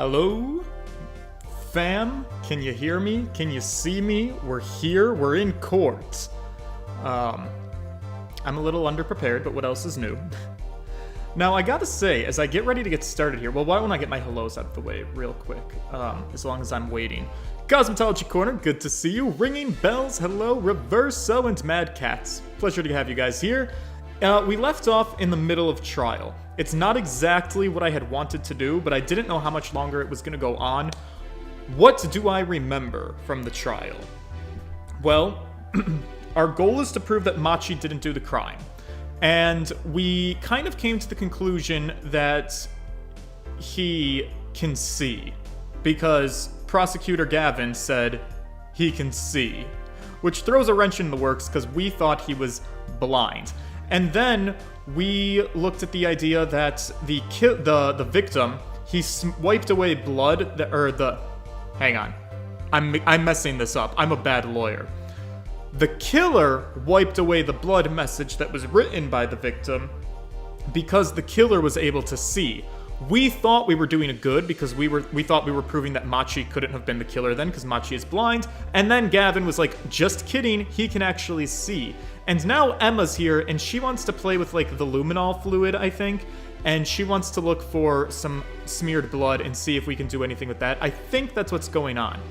Hello? Fam? Can you hear me? Can you see me? We're here. We're in court. I'm a little underprepared, but what else is new? Now, I gotta say, as I get ready to get started here, well, why don't I get my hellos out of the way real quick, as long as I'm waiting. Cosmetology Corner, good to see you. Ringing Bells, hello. Reverso and Mad Cats. Pleasure to have you guys here. We left off in the middle of trial. It's not exactly what I had wanted to do, but I didn't know how much longer it was going to go on. What do I remember from the trial? Well, our goal is to prove that Machi didn't do the crime. And we kind of came to the conclusion that he can see. Because Prosecutor Gavin said he can see. Which throws a wrench in the works because we thought he was blind. And then we looked at the idea that the victim, he wiped away blood, hang on, I'm messing this up, I'm a bad lawyer. The killer wiped away the blood message that was written by the victim because the killer was able to see. We thought we were doing a good because we thought we were proving that Machi couldn't have been the killer then because Machi is blind. And then Gavin was like, just kidding, he can actually see. And now Emma's here and she wants to play with like the luminol fluid, I think. And she wants to look for some smeared blood and see if we can do anything with that. I think that's what's going on.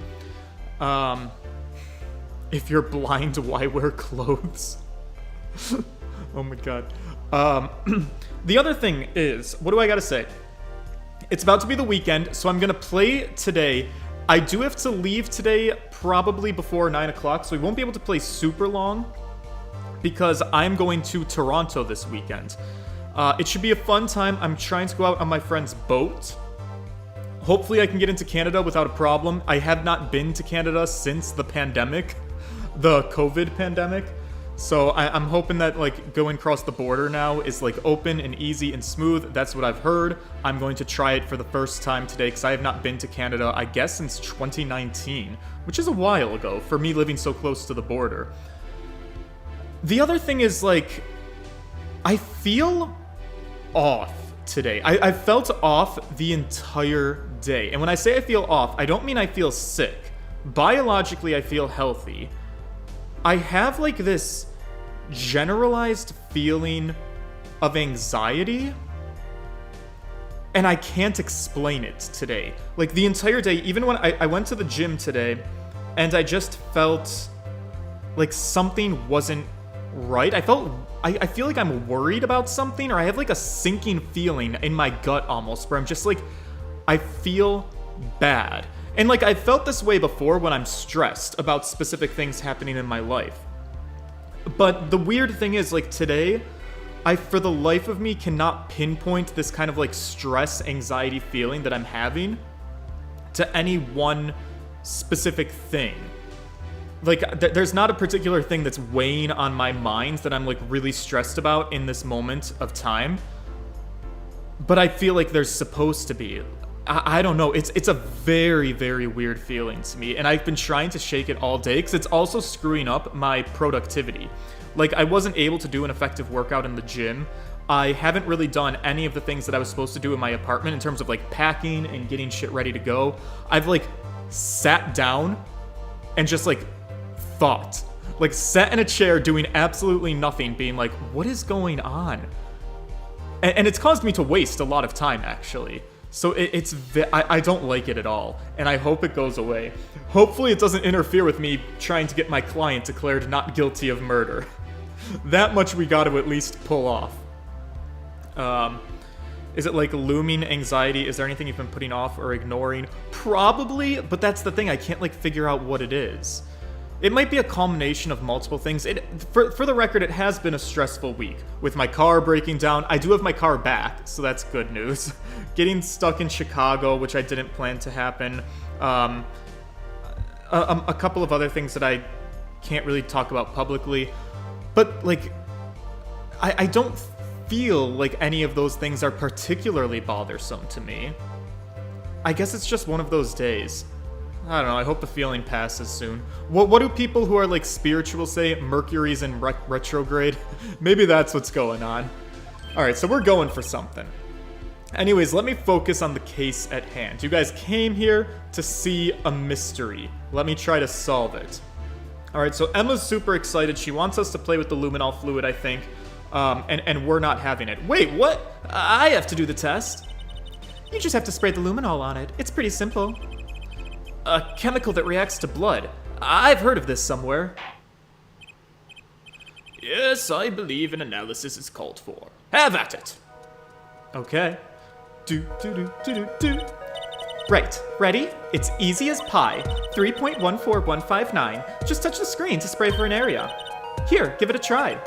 If you're blind, why wear clothes? Oh my god. The other thing is, what do I gotta say? It's about to be the weekend, so I'm gonna play today. I do have to leave today probably before 9 o'clock, so we won't be able to play super long because I'm going to Toronto this weekend. It should be a fun time. I'm trying to go out on my friend's boat. Hopefully I can get into Canada without a problem. I have not been to Canada since the pandemic, the COVID pandemic. So I'm hoping that like going across the border now is like open and easy and smooth. That's what I've heard. I'm going to try it for the first time today because I have not been to Canada, I guess, since 2019, which is a while ago for me living so close to the border. The other thing is like, I feel off today. I felt off the entire day. And when I say I feel off, I don't mean I feel sick. Biologically, I feel healthy. I have like this generalized feeling of anxiety, and I can't explain it today. Like the entire day, even when I went to the gym today, and I just felt like something wasn't right. I feel like I'm worried about something, or I have like a sinking feeling in my gut almost, where I'm just like, I feel bad. And like I felt this way before when I'm stressed about specific things happening in my life. But the weird thing is like today, I for the life of me cannot pinpoint this kind of like stress, anxiety feeling that I'm having to any one specific thing. Like there's not a particular thing that's weighing on my mind that I'm like really stressed about in this moment of time. But I feel like there's supposed to be. I don't know, it's a very, very weird feeling to me, and I've been trying to shake it all day, because it's also screwing up my productivity. Like, I wasn't able to do an effective workout in the gym. I haven't really done any of the things that I was supposed to do in my apartment in terms of, like, packing and getting shit ready to go. I've, like, sat down and just, like, thought. Like, sat in a chair doing absolutely nothing, being like, what is going on? And it's caused me to waste a lot of time, actually. So I don't like it at all, and I hope it goes away. Hopefully it doesn't interfere with me trying to get my client declared not guilty of murder. That much we got to at least pull off. Is it like looming anxiety? Is there anything you've been putting off or ignoring? Probably, but that's the thing, I can't like figure out what it is. It might be a culmination of multiple things. For the record, it has been a stressful week. With my car breaking down, I do have my car back, so that's good news. Getting stuck in Chicago, which I didn't plan to happen. A couple of other things that I can't really talk about publicly. But, like, I don't feel like any of those things are particularly bothersome to me. I guess it's just one of those days. I don't know, I hope the feeling passes soon. What do people who are, like, spiritual say? Mercury's in retrograde? Maybe that's what's going on. Alright, so we're going for something. Anyways, let me focus on the case at hand. You guys came here to see a mystery. Let me try to solve it. Alright, so Emma's super excited. She wants us to play with the luminol fluid, I think. And we're not having it. Wait, what? I have to do the test? You just have to spray the luminol on it. It's pretty simple. A chemical that reacts to blood. I've heard of this somewhere. Yes, I believe an analysis is called for. Have at it. Okay. Right, ready? It's easy as pie. 3.14159. Just touch the screen to spray for an area. Here, give it a try.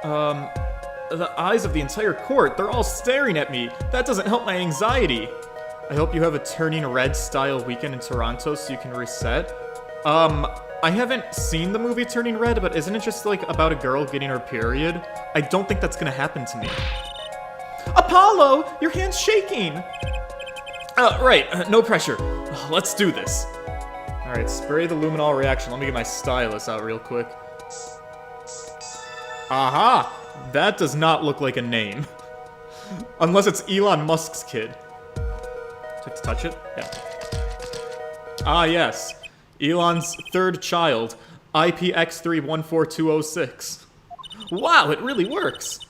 The eyes of the entire court, they're all staring at me. That doesn't help my anxiety. I hope you have a turning red style weekend in Toronto so you can reset. I haven't seen the movie Turning Red, but isn't it just like about a girl getting her period? I don't think that's gonna happen to me. Apollo, your hand's shaking. Right, no pressure. Let's do this. All right, spray the luminol reaction. Let me get my stylus out real quick. Aha, that does not look like a name. Unless it's Elon Musk's kid. Do I have to touch it? Yeah. Ah, yes. Elon's third child, IPX314206. Wow, it really works.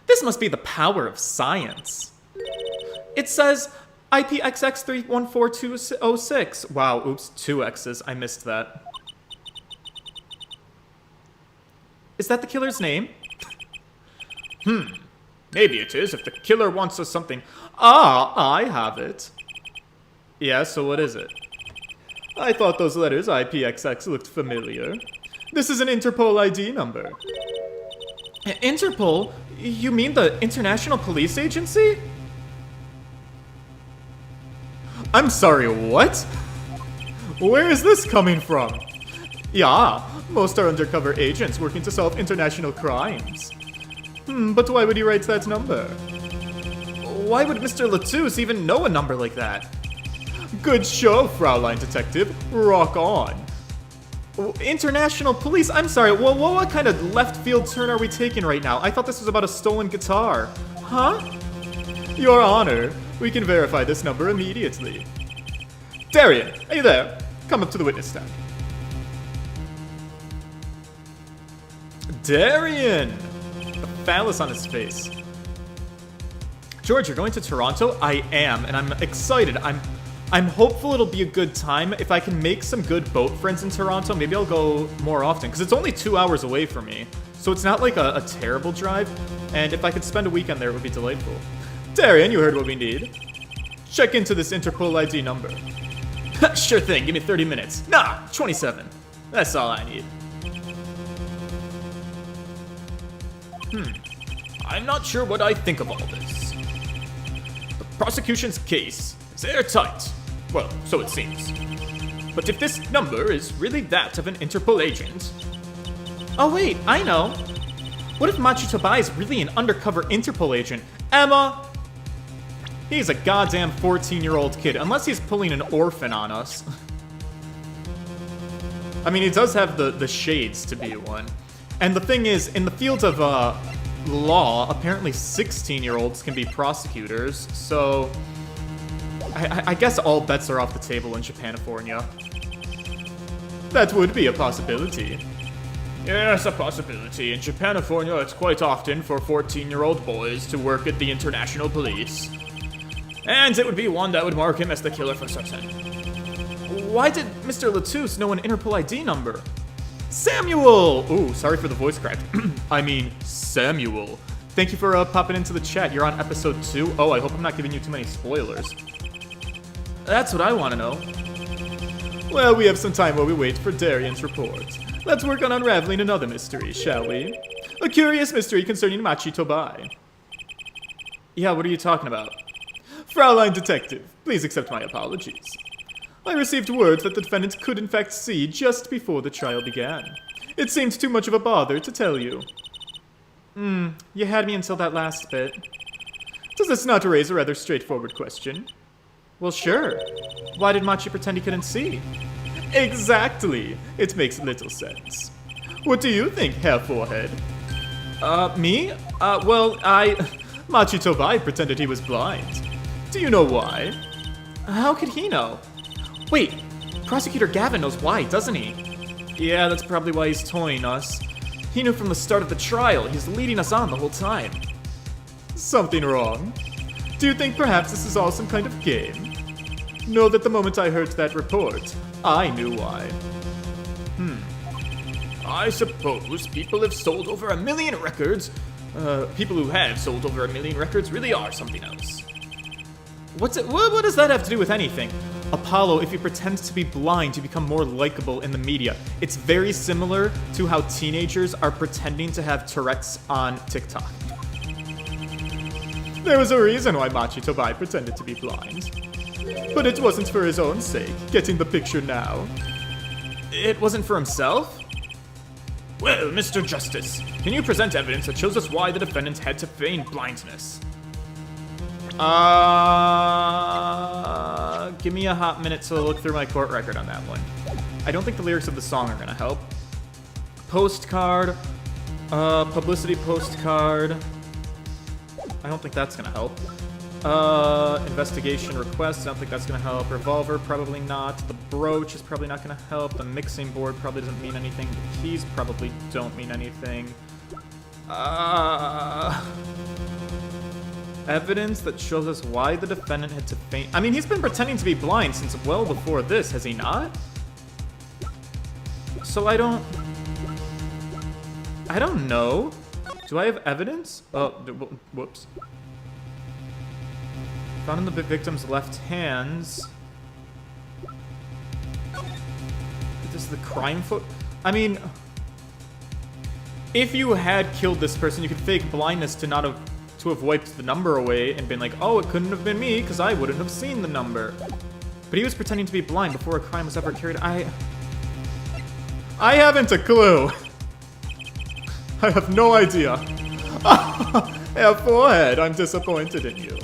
This must be the power of science. It says IPXX314206. Wow, oops, 2 X's. I missed that. Is that the killer's name? Maybe it is if the killer wants us something. Ah, I have it. Yeah, so what is it? I thought those letters IPXX looked familiar. This is an Interpol ID number. Interpol? You mean the International Police Agency? I'm sorry, what? Where is this coming from? Yeah, most are undercover agents working to solve international crimes. But why would he write that number? Why would Mr. Latouche even know a number like that? Good show, Fraulein Detective. Rock on. International police? I'm sorry, what kind of left field turn are we taking right now? I thought this was about a stolen guitar. Huh? Your Honor, we can verify this number immediately. Darian, are you there? Come up to the witness stand. Darian! A phallus on his face. George, you're going to Toronto? I am, and I'm excited. I'm hopeful it'll be a good time. If I can make some good boat friends in Toronto, maybe I'll go more often, because it's only 2 hours away from me. So it's not like a terrible drive, and if I could spend a weekend there, it would be delightful. Darian, you heard what we need. Check into this Interpol ID number. Sure thing, give me 30 minutes. Nah, 27. That's all I need. I'm not sure what I think of all this. The prosecution's case is airtight. Well, so it seems. But if this number is really that of an Interpol agent... Oh wait, I know. What if Machitobai is really an undercover Interpol agent? Emma! He's a goddamn 14-year-old kid, unless he's pulling an orphan on us. I mean, he does have the shades to be one. And the thing is, in the field of law, apparently 16-year-olds can be prosecutors, so... I guess all bets are off the table in Japanifornia. That would be a possibility. Yes, a possibility. In Japanifornia, it's quite often for 14-year-old boys to work at the international police. And it would be one that would mark him as the killer for certain. Why did Mr. Latouche know an Interpol ID number? Samuel! Ooh, sorry for the voice crack. I mean, Samuel. Thank you for popping into the chat. You're on episode 2. Oh, I hope I'm not giving you too many spoilers. That's what I want to know. Well, we have some time while we wait for Darian's report. Let's work on unraveling another mystery, shall we? A curious mystery concerning Machitobai. Yeah, what are you talking about? Fraulein Detective, please accept my apologies. I received word that the defendant could in fact see just before the trial began. It seemed too much of a bother to tell you. You had me until that last bit. Does this not raise a rather straightforward question? Well, sure. Why did Machi pretend he couldn't see? Exactly! It makes little sense. What do you think, Herr Forehead? Me? Machi Tobai pretended he was blind. Do you know why? How could he know? Wait, Prosecutor Gavin knows why, doesn't he? Yeah, that's probably why he's toying us. He knew from the start of the trial. He's leading us on the whole time. Something wrong? Do you think perhaps this is all some kind of game? Know that the moment I heard that report, I knew why. I suppose people have sold over 1 million records. People who have sold over 1 million records really are something else. What does that have to do with anything? Apollo, if you pretend to be blind, you become more likable in the media. It's very similar to how teenagers are pretending to have Tourette's on TikTok. There was a reason why Machi Tobai pretended to be blind. But it wasn't for his own sake, getting the picture now. It wasn't for himself? Well, Mr. Justice, can you present evidence that shows us why the defendant had to feign blindness? Give me a hot minute to look through my court record on that one. I don't think the lyrics of the song are gonna help. Postcard, publicity postcard. I don't think that's gonna help. Investigation request, I don't think that's gonna help. Revolver, probably not. The brooch is probably not gonna help. The mixing board probably doesn't mean anything. The keys probably don't mean anything. Evidence that shows us why the defendant had to feign. I mean, he's been pretending to be blind since well before this, has he not? So I don't know. Do I have evidence? Oh, whoops. Found in the victim's left hands. This is the crime foot. I mean, if you had killed this person, you could fake blindness to have wiped the number away and been like, oh, it couldn't have been me because I wouldn't have seen the number. But he was pretending to be blind before a crime was ever carried. I haven't a clue. I have no idea. Yeah, forehead, I'm disappointed in you.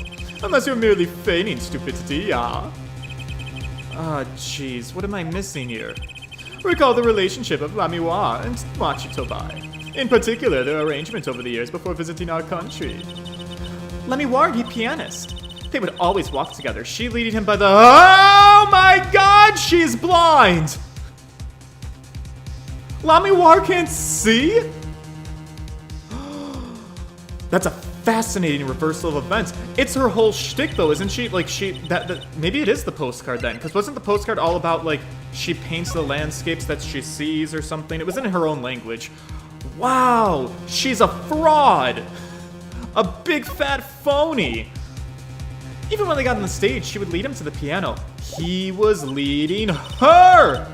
Unless you're merely feigning stupidity, yeah. Ah, jeez, what am I missing here? Recall the relationship of Lamiroir and Machi Tobai. In particular, their arrangement over the years before visiting our country. Lamiroir, the pianist. They would always walk together, she leading him by the... Oh my god, she's blind! Lamiroir can't see? That's a fascinating reversal of events. It's her whole shtick, though, isn't she? Like, maybe it is the postcard then, because wasn't the postcard all about, like, she paints the landscapes that she sees or something? It was in her own language. Wow, she's a fraud! A big fat phony! Even when they got on the stage, she would lead him to the piano. He was leading her!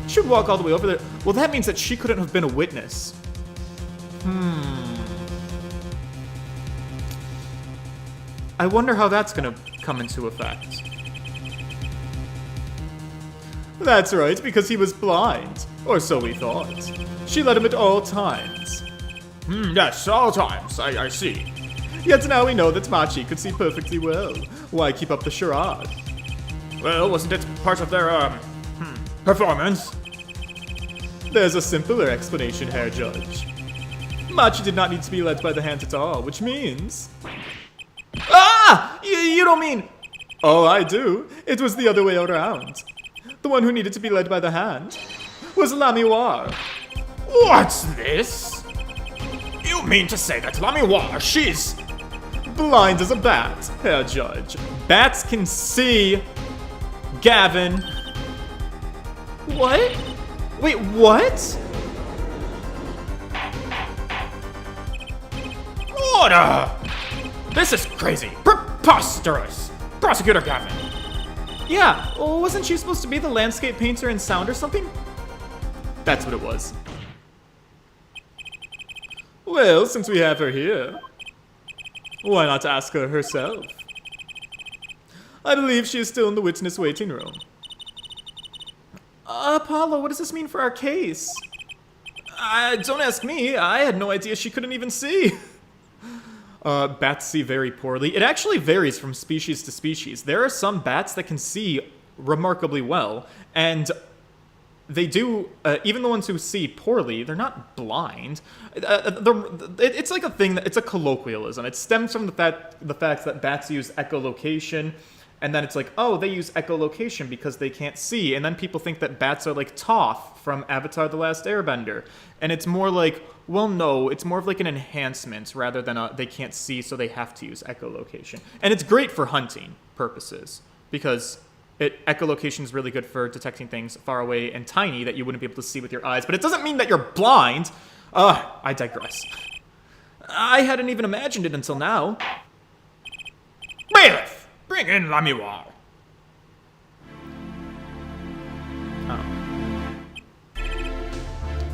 She would walk all the way over there. Well, that means that she couldn't have been a witness. I wonder how that's gonna come into effect. That's right, because he was blind. Or so we thought. She led him at all times. Yes, all times, I see. Yet now we know that Machi could see perfectly well. Why keep up the charade? Well, wasn't it part of their, performance? There's a simpler explanation, Herr Judge. Machi did not need to be led by the hand at all, which means... Ah! You don't mean... Oh, I do. It was the other way around. The one who needed to be led by the hand was Lamiroir. What's this? You mean to say that Lamiroir, she's... blind as a bat, Herr Judge. Bats can see... Gavin. What? Wait, what? Order! This is crazy. Preposterous! Prosecutor Gavin. Yeah, well, wasn't she supposed to be the landscape painter in sound or something? That's what it was. Well, since we have her here, why not ask her herself? I believe she is still in the witness waiting room. Apollo, what does this mean for our case? Don't ask me. I had no idea she couldn't even see. Bats see very poorly. It actually varies from species to species. There are some bats that can see remarkably well, and they do, even the ones who see poorly, they're not blind. It's like a thing, it's a colloquialism. It stems from the fact that bats use echolocation, and then it's like, oh, they use echolocation because they can't see, and then people think that bats are like Toph from Avatar: The Last Airbender. And it's more like, well, no, it's more of like an enhancement rather than they can't see, so they have to use echolocation. And it's great for hunting purposes, because echolocation is really good for detecting things far away and tiny that you wouldn't be able to see with your eyes, but it doesn't mean that you're blind. I digress. I hadn't even imagined it until now. Bailiff, bring in Lamiroir.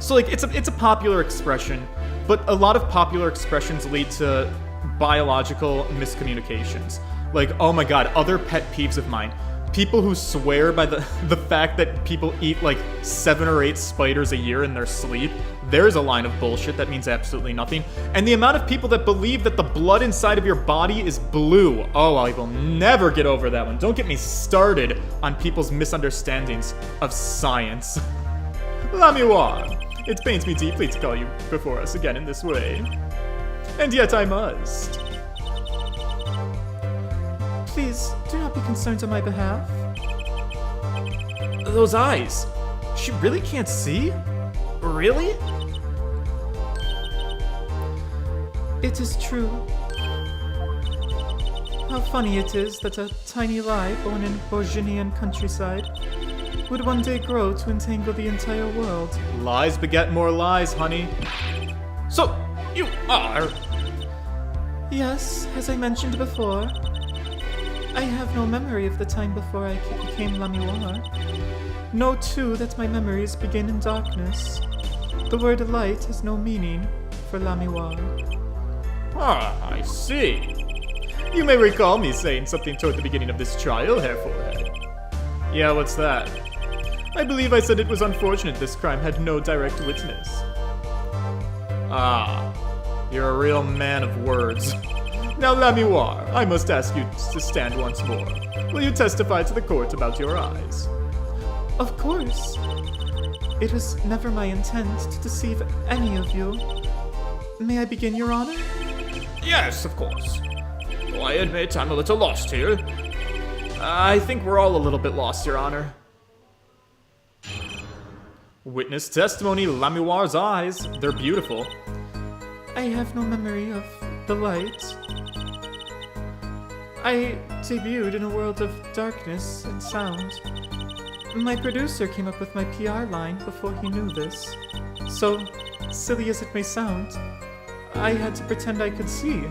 So, like, it's a popular expression, but a lot of popular expressions lead to biological miscommunications. Like, oh my god, other pet peeves of mine. People who swear by the fact that people eat like 7 or 8 spiders a year in their sleep. There's a line of bullshit that means absolutely nothing. And the amount of people that believe that the blood inside of your body is blue. Oh, I will never get over that one. Don't get me started on people's misunderstandings of science. Lamiroir, it pains me deeply to call you before us again in this way. And yet I must. Please, do not be concerned on my behalf. Those eyes. She really can't see? Really? It is true. How funny it is that a tiny lie born in Borginian countryside would one day grow to entangle the entire world. Lies beget more lies, honey. So, you are... Yes, as I mentioned before. I have no memory of the time before I became Lamiroir. Know too that my memories begin in darkness. The word light has no meaning for Lamiroir. I see. You may recall me saying something toward the beginning of this trial, Hair Forehead. Yeah, what's that? I believe I said it was unfortunate this crime had no direct witness. You're a real man of words. Now, Lamiroir, I must ask you to stand once more. Will you testify to the court about your eyes? Of course. It was never my intent to deceive any of you. May I begin, Your Honor? Yes, of course. Though I admit I'm a little lost here. I think we're all a little bit lost, Your Honor. Witness testimony, Lamiroir's eyes. They're beautiful. I have no memory of the light. I debuted in a world of darkness and sound. My producer came up with my PR line before he knew this. So, silly as it may sound, I had to pretend I could see.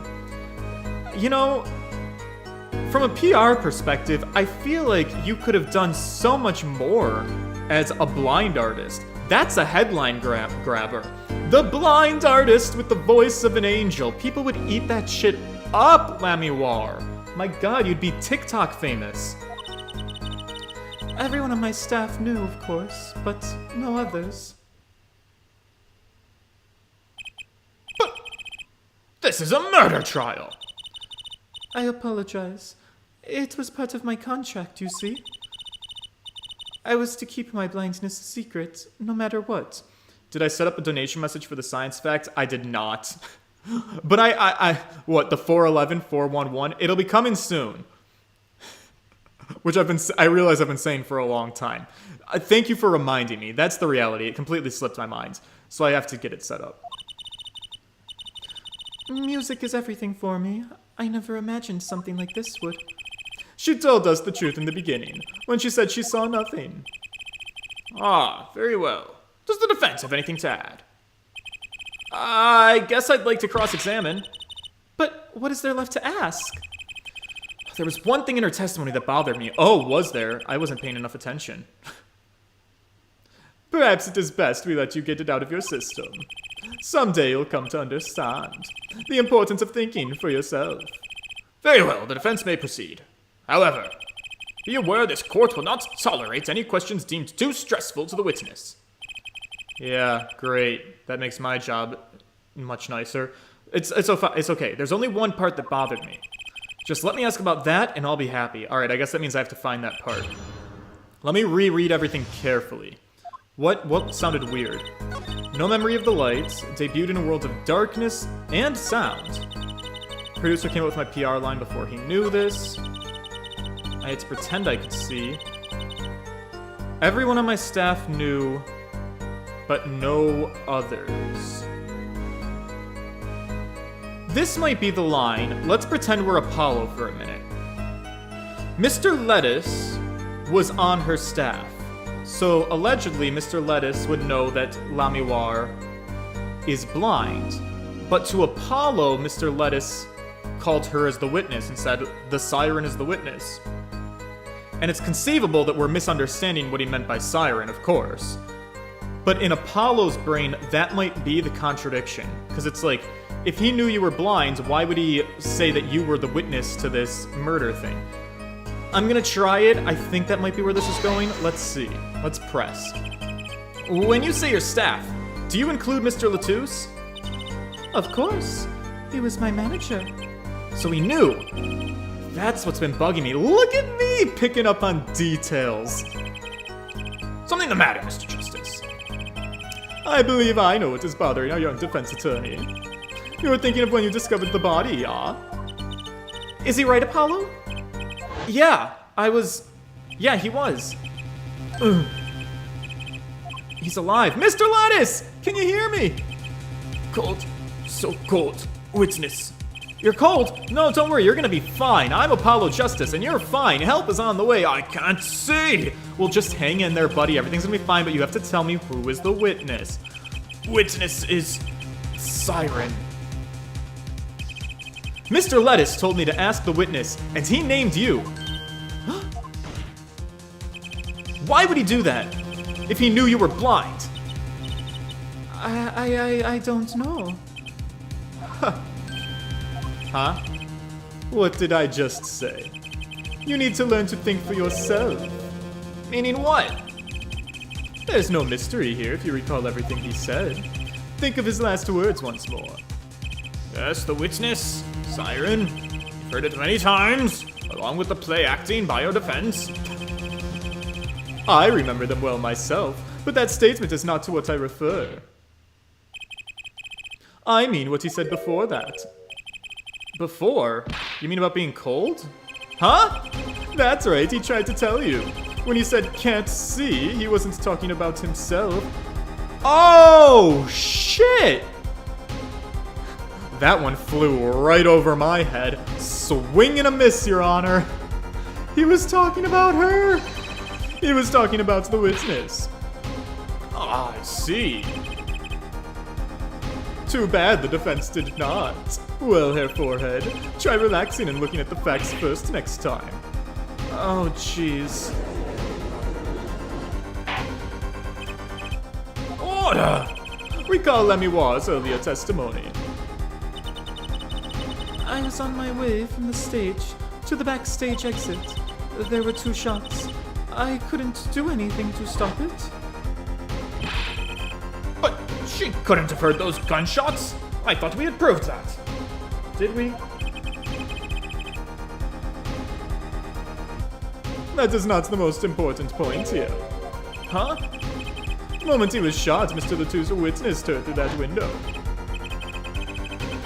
You know, from a PR perspective, I feel like you could have done so much more as a blind artist. That's a headline grabber. The blind artist with the voice of an angel. People would eat that shit up, Lamiroir. My god, you'd be TikTok famous. Everyone on my staff knew, of course, but no others. But this is a murder trial. I apologize. It was part of my contract, you see. I was to keep my blindness a secret, no matter what. Did I set up a donation message for the science fact? I did not. But what, the 411-411? It'll be coming soon. Which I realize I've been saying for a long time. Thank you for reminding me. That's the reality. It completely slipped my mind. So I have to get it set up. Music is everything for me. I never imagined something like this would. She told us the truth in the beginning, when she said she saw nothing. Very well. Does the defense have anything to add? I guess I'd like to cross-examine. But what is there left to ask? There was one thing in her testimony that bothered me. Oh, was there? I wasn't paying enough attention. Perhaps it is best we let you get it out of your system. Someday you'll come to understand the importance of thinking for yourself. Very well, the defense may proceed. However, be aware this court will not tolerate any questions deemed too stressful to the witness. Yeah, great. That makes my job much nicer. It's okay. There's only one part that bothered me. Just let me ask about that, and I'll be happy. Alright, I guess that means I have to find that part. Let me reread everything carefully. What sounded weird? No memory of the lights. Debuted in a world of darkness and sound. Producer came up with my PR line before he knew this. I had to pretend I could see. Everyone on my staff knew, but no others. This might be the line. Let's pretend we're Apollo for a minute. Mr. Lettuce was on her staff. So allegedly, Mr. Lettuce would know that Lamiroir is blind. But to Apollo, Mr. Lettuce called her as the witness and said, the siren is the witness. And it's conceivable that we're misunderstanding what he meant by siren, of course. But in Apollo's brain, that might be the contradiction. Because it's like, if he knew you were blind, why would he say that you were the witness to this murder thing? I'm gonna try it. I think that might be where this is going. Let's see. Let's press. When you say your staff, do you include Mr. Latouche? Of course. He was my manager. So he knew. That's what's been bugging me. Look at me picking up on details. Something the matter, Mr. Justice? I believe I know what is bothering our young defense attorney. You were thinking of when you discovered the body, yeah? Is he right, Apollo? Yeah, Yeah, he was. Ugh. He's alive. Mr. Lettuce! Can you hear me? Cold. So cold. Witness. You're cold? No, don't worry, you're gonna be fine. I'm Apollo Justice, and you're fine. Help is on the way. I can't see. Well, just hang in there, buddy. Everything's gonna be fine, but you have to tell me who is the witness. Witness is Siren. Mr. Lettuce told me to ask the witness, and he named you. Why would he do that? If he knew you were blind? I don't know. Huh? What did I just say? You need to learn to think for yourself. Meaning what? There's no mystery here if you recall everything he said. Think of his last words once more. Yes, the witness, Siren. You've heard it many times, along with the play acting, biodefense. I remember them well myself, but that statement is not to what I refer. I mean what he said before that. Before? You mean about being cold? Huh? That's right, he tried to tell you. When he said can't see, he wasn't talking about himself. Oh, shit! That one flew right over my head. Swing and a miss, Your Honor. He was talking about her. He was talking about the witness. Ah, I see. Too bad the defense did not. Well, Herr Forehead, try relaxing and looking at the facts first next time. Oh, jeez. Order! Recall Lamiroir's earlier testimony. I was on my way from the stage to the backstage exit. There were 2 shots. I couldn't do anything to stop it. But she couldn't have heard those gunshots. I thought we had proved that. Did we? That is not the most important point here. Huh? The moment he was shot, Mr. Latouche witnessed her through that window.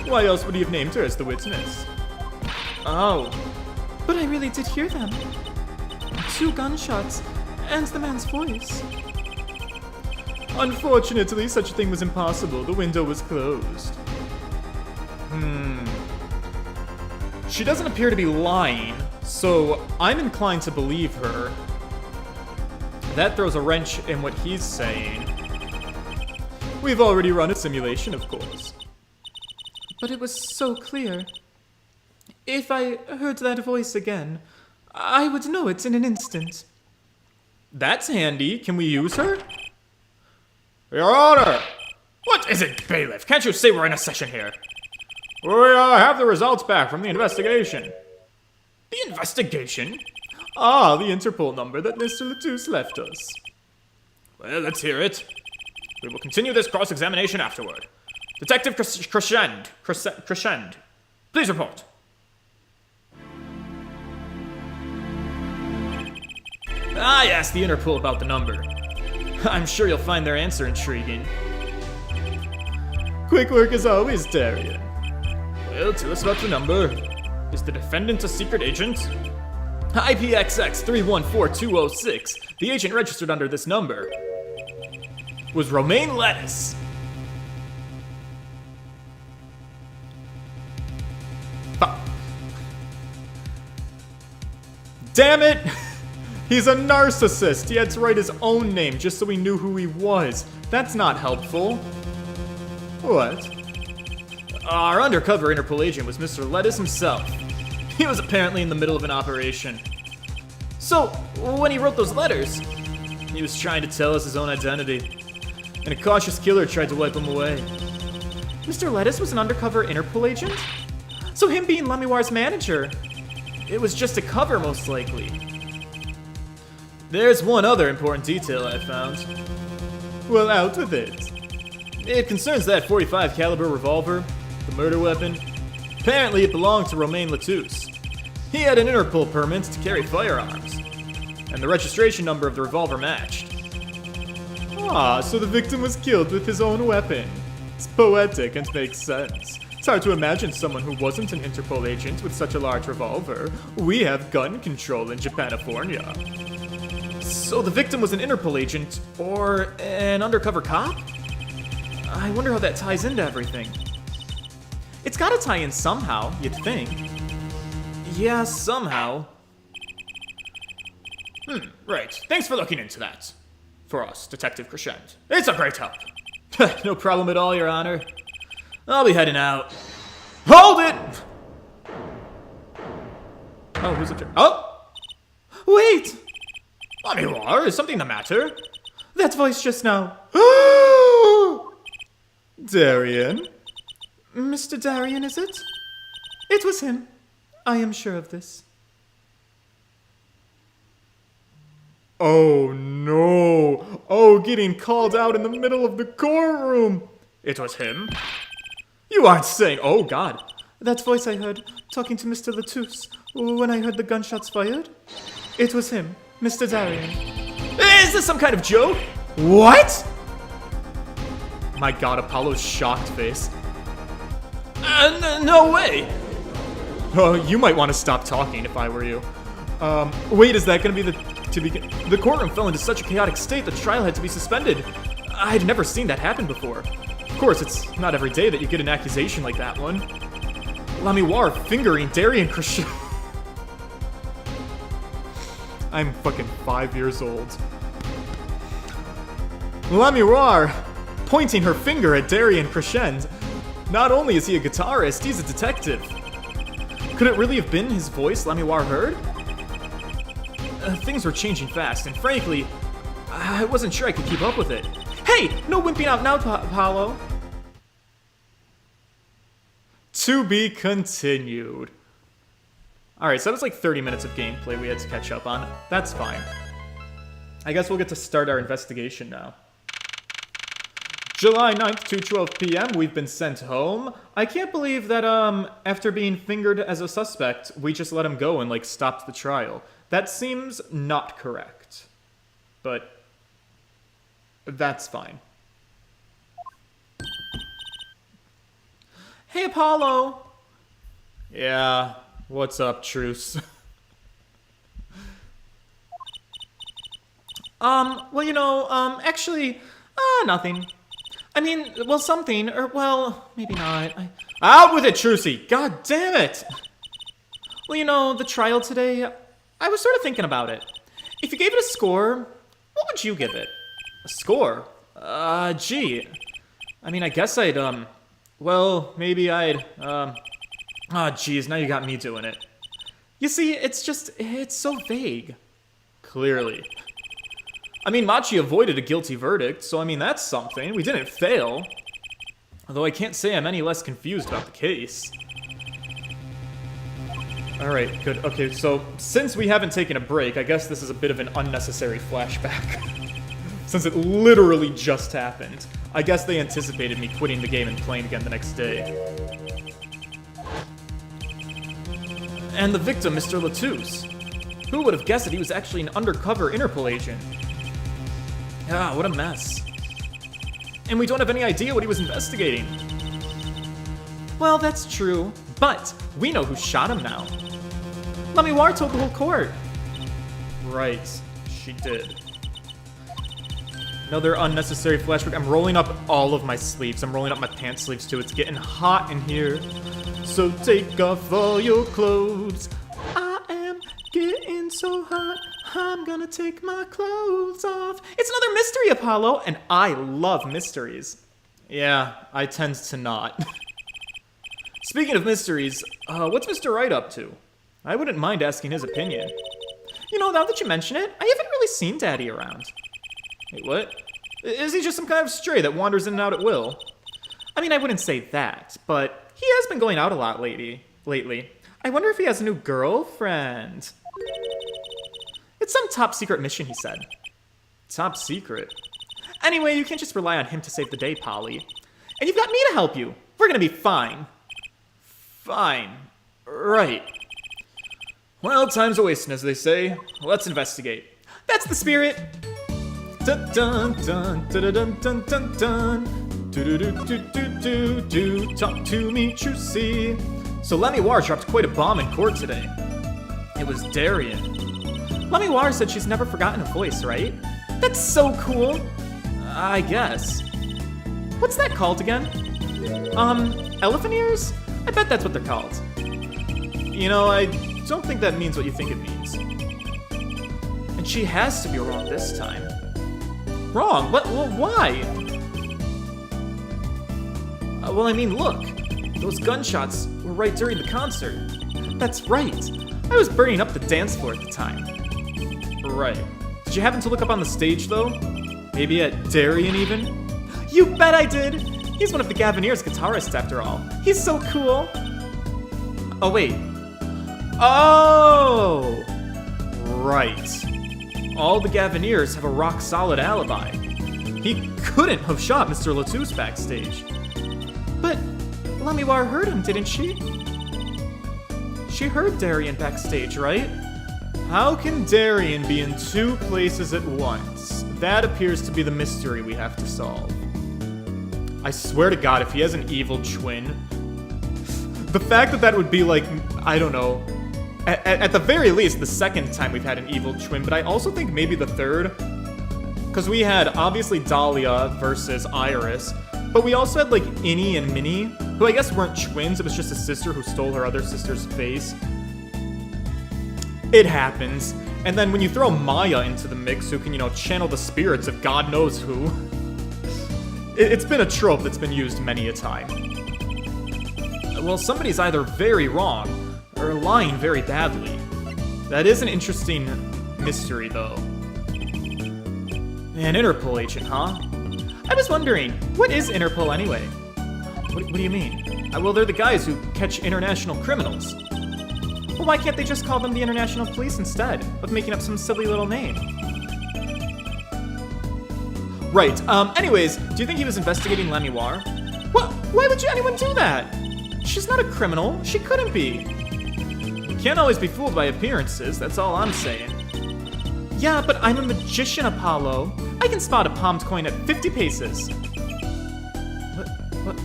Why else would he have named her as the witness? Oh. But I really did hear them. 2 gunshots, and the man's voice. Unfortunately, such a thing was impossible. The window was closed. She doesn't appear to be lying, so I'm inclined to believe her. That throws a wrench in what he's saying. We've already run a simulation, of course. But it was so clear. If I heard that voice again, I would know it in an instant. That's handy. Can we use her? Your Honor! What is it, bailiff? Can't you say we're in a session here? We have the results back from the investigation. The investigation? Ah, the Interpol number that Mr. Latouche left us. Well, let's hear it. We will continue this cross-examination afterward. Detective Crescend, please report. Ah, yes, the Interpol about the number. I'm sure you'll find their answer intriguing. Quick work as always, Darian. Well, tell us about the number. Is the defendant a secret agent? IPXX 314206. The agent registered under this number was Romaine Lettuce. Damn it! He's a narcissist. He had to write his own name just so we knew who he was. That's not helpful. What? Our undercover Interpol agent was Mr. Lettuce himself. He was apparently in the middle of an operation. So, when he wrote those letters, he was trying to tell us his own identity. And a cautious killer tried to wipe him away. Mr. Lettuce was an undercover Interpol agent? So him being Lamiroir's manager. It was just a cover, most likely. There's one other important detail I found. Well, out with it. It concerns that .45 caliber revolver, the murder weapon. Apparently it belonged to Romaine Lettuce. He had an Interpol permit to carry firearms, and the registration number of the revolver matched. Ah, so the victim was killed with his own weapon. It's poetic and makes sense. It's hard to imagine someone who wasn't an Interpol agent with such a large revolver. We have gun control in Japanifornia. So the victim was an Interpol agent, or an undercover cop? I wonder how that ties into everything. It's gotta tie in somehow, you'd think. Yeah, somehow. Right. Thanks for looking into that. For us, Detective Crescent. It's a great help. No problem at all, Your Honor. I'll be heading out. Hold it! Oh, who's it? Oh! Wait! Lamiroir, is something the matter? That voice just now. Darian? Mr. Darian, is it? It was him. I am sure of this. Oh no! Oh, getting called out in the middle of the courtroom! It was him? You aren't saying, oh god. That voice I heard, talking to Mr. Lettuce, when I heard the gunshots fired, it was him, Mr. Darian. Is this some kind of joke? What? My god, Apollo's shocked face. No way! Oh, you might want to stop talking if I were you. Wait, is that gonna be The courtroom fell into such a chaotic state that the trial had to be suspended. I'd never seen that happen before. Of course, it's not every day that you get an accusation like that one. Lamiroir fingering Darian Crescent. I'm fucking 5 years old. Lamiroir pointing her finger at Darian Crescent. Not only is he a guitarist, he's a detective. Could it really have been his voice Lamiroir heard? Things were changing fast, and frankly, I wasn't sure I could keep up with it. Hey, no wimping out now, Apollo. To be continued. Alright, so that was like 30 minutes of gameplay we had to catch up on. That's fine. I guess we'll get to start our investigation now. July 9th, 2:12 p.m., we've been sent home. I can't believe that, after being fingered as a suspect, we just let him go and, like, stopped the trial. That seems not correct. But that's fine. Hey, Apollo. Yeah, what's up, Truce? Well, you know, actually, nothing. I mean, well, something, or, well, maybe not. Out with it, Trucy! God damn it! Well, you know, the trial today, I was sort of thinking about it. If you gave it a score, what would you give it? A score? Gee. I mean, I guess I'd, well, maybe I'd, geez, now you got me doing it. You see, it's so vague. Clearly. I mean, Machi avoided a guilty verdict, so I mean, that's something. We didn't fail. Although I can't say I'm any less confused about the case. Alright, good. Okay, so since we haven't taken a break, I guess this is a bit of an unnecessary flashback. Since it literally just happened. I guess they anticipated me quitting the game and playing again the next day. And the victim, Mr. Lettuce. Who would have guessed that he was actually an undercover Interpol agent? Ah, what a mess. And we don't have any idea what he was investigating. Well, that's true, but we know who shot him now. Lamiroir told the whole court. Right, she did. Another unnecessary flashback. I'm rolling up all of my sleeves. I'm rolling up my pants sleeves too. It's getting hot in here. So take off all your clothes. I am getting so hot. I'm gonna take my clothes off. It's another mystery, Apollo, and I love mysteries. Yeah, I tend to not. Speaking of mysteries, what's Mr. Wright up to? I wouldn't mind asking his opinion. You know, now that you mention it, I haven't really seen Daddy around. Wait, what? Is he just some kind of stray that wanders in and out at will? I mean, I wouldn't say that, but he has been going out a lot lately. I wonder if he has a new girlfriend. It's some top secret mission, he said. Top secret? Anyway, you can't just rely on him to save the day, Polly. And you've got me to help you. We're gonna be fine. Fine. Right. Well, time's a wasting, as they say. Let's investigate. That's the spirit. Dun dun dun dun dun dun dun dun. Do do do do do do. Talk to me, Trucy. So Lamiroir dropped quite a bomb in court today. It was Darian. Lamiroir said she's never forgotten a voice, right? That's so cool. I guess. What's that called again? Elephant ears? I bet that's what they're called. You know, I don't think that means what you think it means. And she has to be wrong this time. Wrong? What? Well, why? Well, I mean, look. Those gunshots were right during the concert. That's right. I was burning up the dance floor at the time. Right. Did you happen to look up on the stage, though? Maybe at Darian, even? You bet I did! He's one of the Gaviniers' guitarists, after all. He's so cool! Oh, wait. Oh! Right. All the Gaviniers have a rock-solid alibi. He couldn't have shot Mr. Latouche backstage. But Lamiroir heard him, didn't she? She heard Darian backstage, right? How can Darian be in two places at once? That appears to be the mystery we have to solve. I swear to God, if he has an evil twin, the fact that that would be like, I don't know, at the very least, the second time we've had an evil twin, but I also think maybe the third, because we had, obviously, Dahlia versus Iris, but we also had, like, Innie and Minnie, who I guess weren't twins, it was just a sister who stole her other sister's face. It happens. And then when you throw Maya into the mix, who can, you know, channel the spirits of God knows who, it's been a trope that's been used many a time. Well, somebody's either very wrong, or lying very badly. That is an interesting mystery, though. An Interpol agent, huh? I was wondering, what is Interpol anyway? What do you mean? Well, they're the guys who catch international criminals. Well, why can't they just call them the International Police instead of making up some silly little name? Right, anyways, do you think he was investigating Lamiroir? Well, why would anyone do that? She's not a criminal. She couldn't be. You can't always be fooled by appearances, that's all I'm saying. Yeah, but I'm a magician, Apollo. I can spot a palmed coin at 50 paces. What?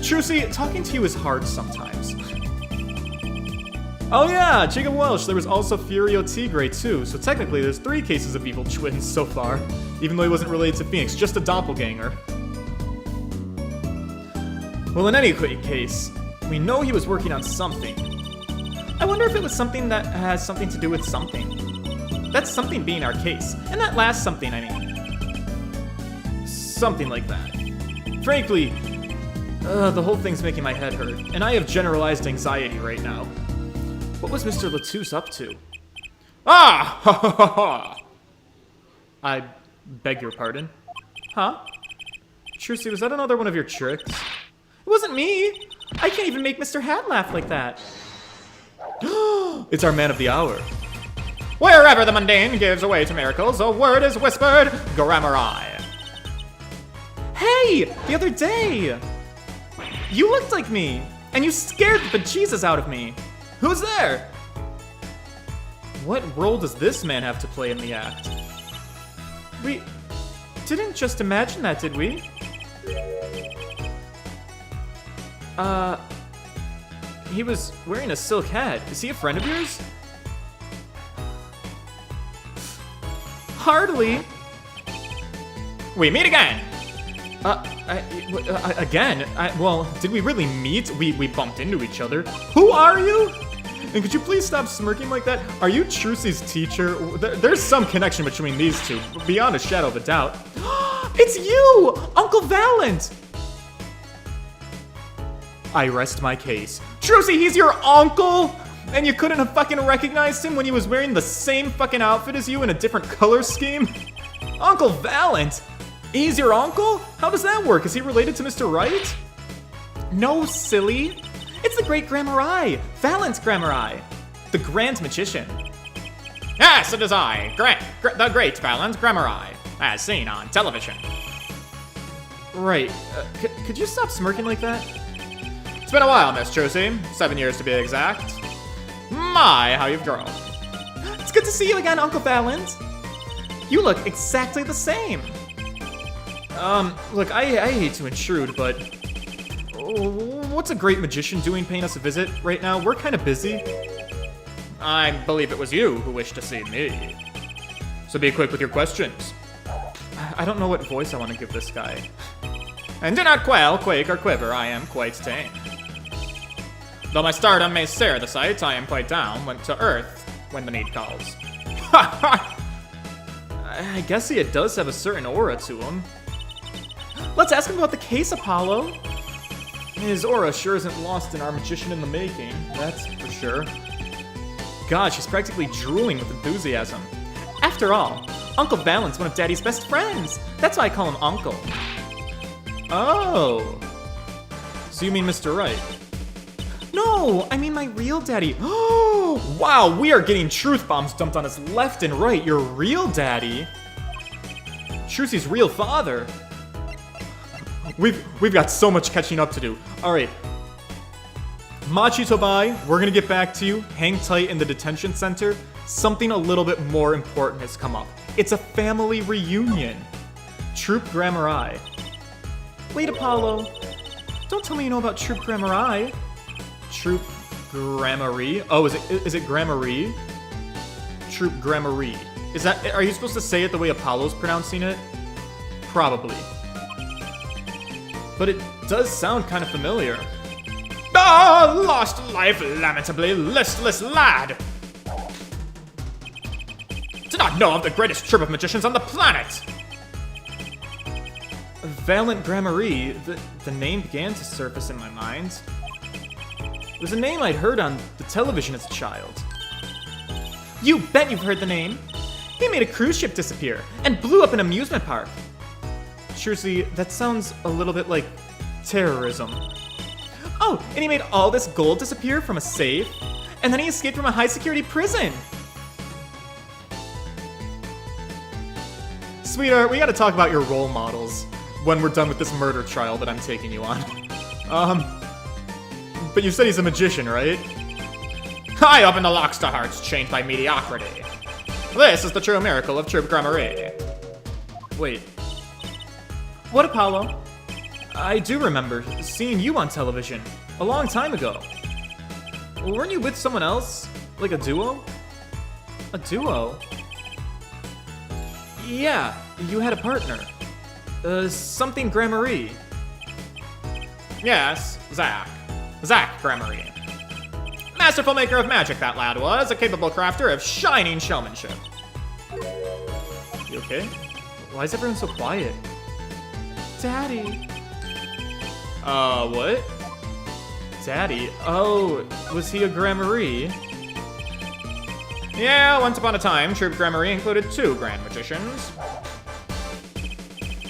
Trucy, talking to you is hard sometimes. Oh yeah, Jacob Welsh, there was also Furio Tigre too, so technically there's 3 cases of evil twins so far, even though he wasn't related to Phoenix, just a doppelganger. Well, in any case, we know he was working on something. I wonder if it was something that has something to do with something. That's something being our case, and that last something, I mean. Something like that. Frankly, the whole thing's making my head hurt, and I have generalized anxiety right now. What was Mr. Latouche up to? Ah! Ha ha ha ha! I beg your pardon? Huh? Trucy, was that another one of your tricks? It wasn't me! I can't even make Mr. Hat laugh like that. It's our man of the hour. Wherever the mundane gives way to miracles, a word is whispered, Gramarye. Hey! The other day! You looked like me, and you scared the bejesus out of me. Who's there? What role does this man have to play in the act? didn't just imagine that, did we? He was wearing a silk hat. Is he a friend of yours? Hardly. We meet again! Again? Well, did we really meet? We bumped into each other. Who are you? And could you please stop smirking like that? Are you Trucy's teacher? There's some connection between these two, beyond a shadow of a doubt. It's you! Uncle Valant! I rest my case. Trucy, he's your uncle? And you couldn't have fucking recognized him when he was wearing the same fucking outfit as you in a different color scheme? Uncle Valant? He's your uncle? How does that work? Is he related to Mr. Right? No, silly. It's the great Gramarye, Valant Gramarye, the Grand Magician. Yes, it is I, the great Valant Gramarye, as seen on television. Right, could you stop smirking like that? It's been a while, Miss Trucy. 7 years to be exact. My, how you've grown. It's good to see you again, Uncle Valant. You look exactly the same. Look, I hate to intrude, but what's a great magician doing paying us a visit right now? We're kind of busy. I believe it was you who wished to see me. So be quick with your questions. I don't know what voice I want to give this guy. And do not quail, quake, or quiver, I am quite tame. Though my stardom may stare the sight, I am quite down, went to earth when the need calls. I guess he does have a certain aura to him. Let's ask him about the case, Apollo. His aura sure isn't lost in our magician in the making, that's for sure. God, she's practically drooling with enthusiasm. After all, Uncle Valant's one of Daddy's best friends. That's why I call him Uncle. Oh. So you mean Mr. Right? No, I mean my real daddy. Oh, wow, we are getting truth bombs dumped on us left and right. Your real daddy? Trucy's real father? We've got so much catching up to do. All right. Machi Tobai, we're gonna get back to you. Hang tight in the detention center. Something a little bit more important has come up. It's a family reunion. Troop Gramarye. Wait, Apollo. Don't tell me you know about Troop Gramarye. Troop Gramarye? Oh, is it Gramarye? Troop Gramarye. Are you supposed to say it the way Apollo's pronouncing it? Probably. But it does sound kind of familiar. Ah, lost life, lamentably listless lad! Did not know of the greatest troop of magicians on the planet! Valant Gramarye, the name began to surface in my mind. It was a name I'd heard on the television as a child. You bet you've heard the name! He made a cruise ship disappear and blew up an amusement park. Trucy, that sounds a little bit like terrorism. Oh, and he made all this gold disappear from a safe, and then he escaped from a high-security prison. Sweetheart, we gotta talk about your role models when we're done with this murder trial that I'm taking you on. But you said he's a magician, right? I open the locks to hearts chained by mediocrity. This is the true miracle of Troop Gramarye. Wait. What, Apollo? I do remember seeing you on television a long time ago. Weren't you with someone else? Like a duo? A duo? Yeah, you had a partner. Something Gramarye. Yes, Zach Gramarye. Masterful maker of magic, that lad was, a capable crafter of shining showmanship. You okay? Why is everyone so quiet? Daddy. What? Daddy? Oh, was he a Gramarye? Yeah, once upon a time, Troop Gramarye included 2 grand magicians.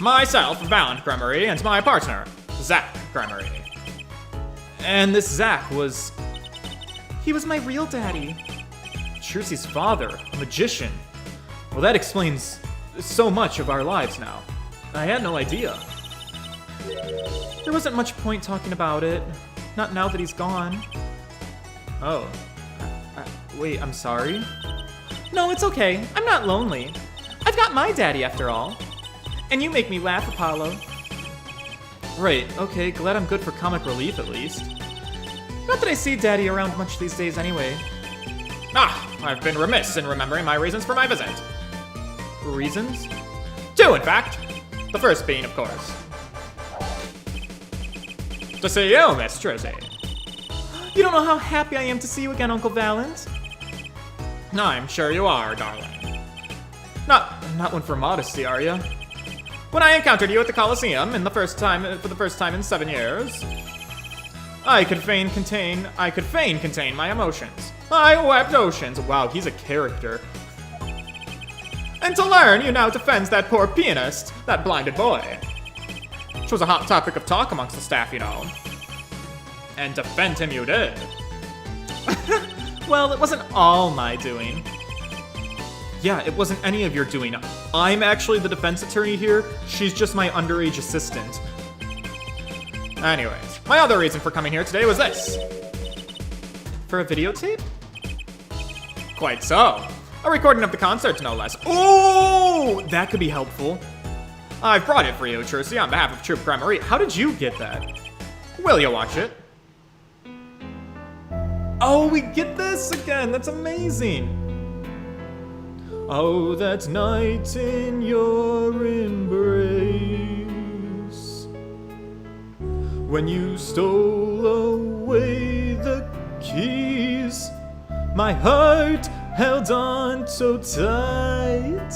Myself, Valant Gramarye, and my partner, Zach Gramarye. And this Zach was... He was my real daddy. Trucy's father, a magician. Well, that explains so much of our lives now. I had no idea. There wasn't much point talking about it. Not now that he's gone. Oh. Wait, I'm sorry? No, it's okay. I'm not lonely. I've got my daddy after all. And you make me laugh, Apollo. Right, okay, glad I'm good for comic relief at least. Not that I see Daddy around much these days anyway. I've been remiss in remembering my reasons for my visit. Reasons? 2, in fact. The first being, of course, to see you, Miss Trizzy. You don't know how happy I am to see you again, Uncle Valant. I'm sure you are, darling. Not one for modesty, are you? When I encountered you at the Coliseum for the first time in 7 years, I could fain contain my emotions. I wept oceans. Wow, he's a character. And to learn you now defends that poor pianist, that blinded boy. Which was a hot topic of talk amongst the staff, you know. And defend him you did. Well, it wasn't all my doing. Yeah, it wasn't any of your doing. I'm actually the defense attorney here. She's just my underage assistant. Anyways, my other reason for coming here today was this. For a videotape? Quite so. A recording of the concert, no less. Oh, that could be helpful. I've brought it for you, Trucy, on behalf of Troop Gramarye. How did you get that? Will you watch it? Oh, we get this again. That's amazing. Oh, that night in your embrace, when you stole away the keys, my heart held on so tight.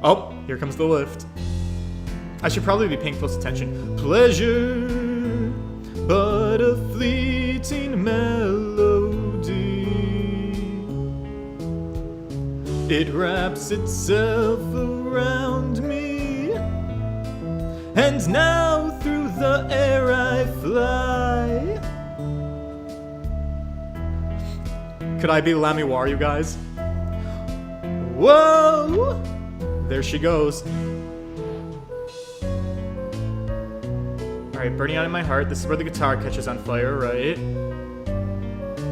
Oh, here comes the lift. I should probably be paying close attention. Pleasure, but a fleeting melody. It wraps itself around me, and now through the air I fly. Could I be Lamiroir, you guys? Whoa! There she goes. Alright, burning out in my heart. This is where the guitar catches on fire, right?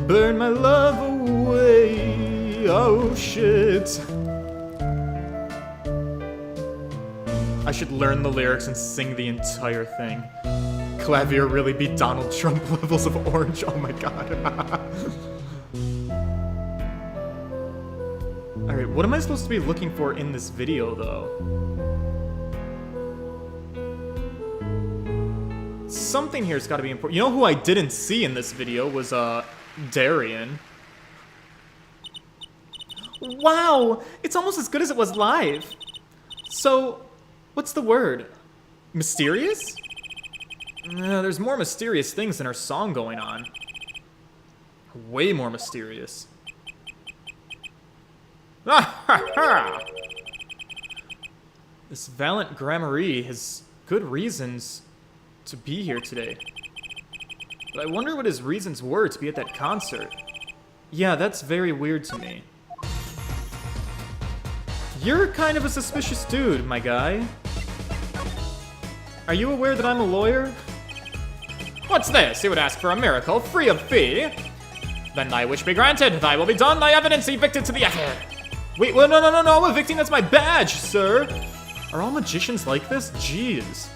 Burn my love away. Oh shit. I should learn the lyrics and sing the entire thing. Clavier really beat Donald Trump levels of orange. Oh my god. Alright, what am I supposed to be looking for in this video, though? Something here's gotta be important. You know who I didn't see in this video was, Darian. Wow! It's almost as good as it was live! So, what's the word? Mysterious? There's more mysterious things in our song going on. Way more mysterious. This Valant Gramarye has good reasons to be here today. But I wonder what his reasons were to be at that concert. Yeah, that's very weird to me. You're kind of a suspicious dude, my guy. Are you aware that I'm a lawyer? What's this? You would ask for a miracle, free of fee? Then thy wish be granted, thy will be done, thy evidence evicted to the ether. Wait, well, no, evicting, that's my badge, sir! Are all magicians like this? Jeez.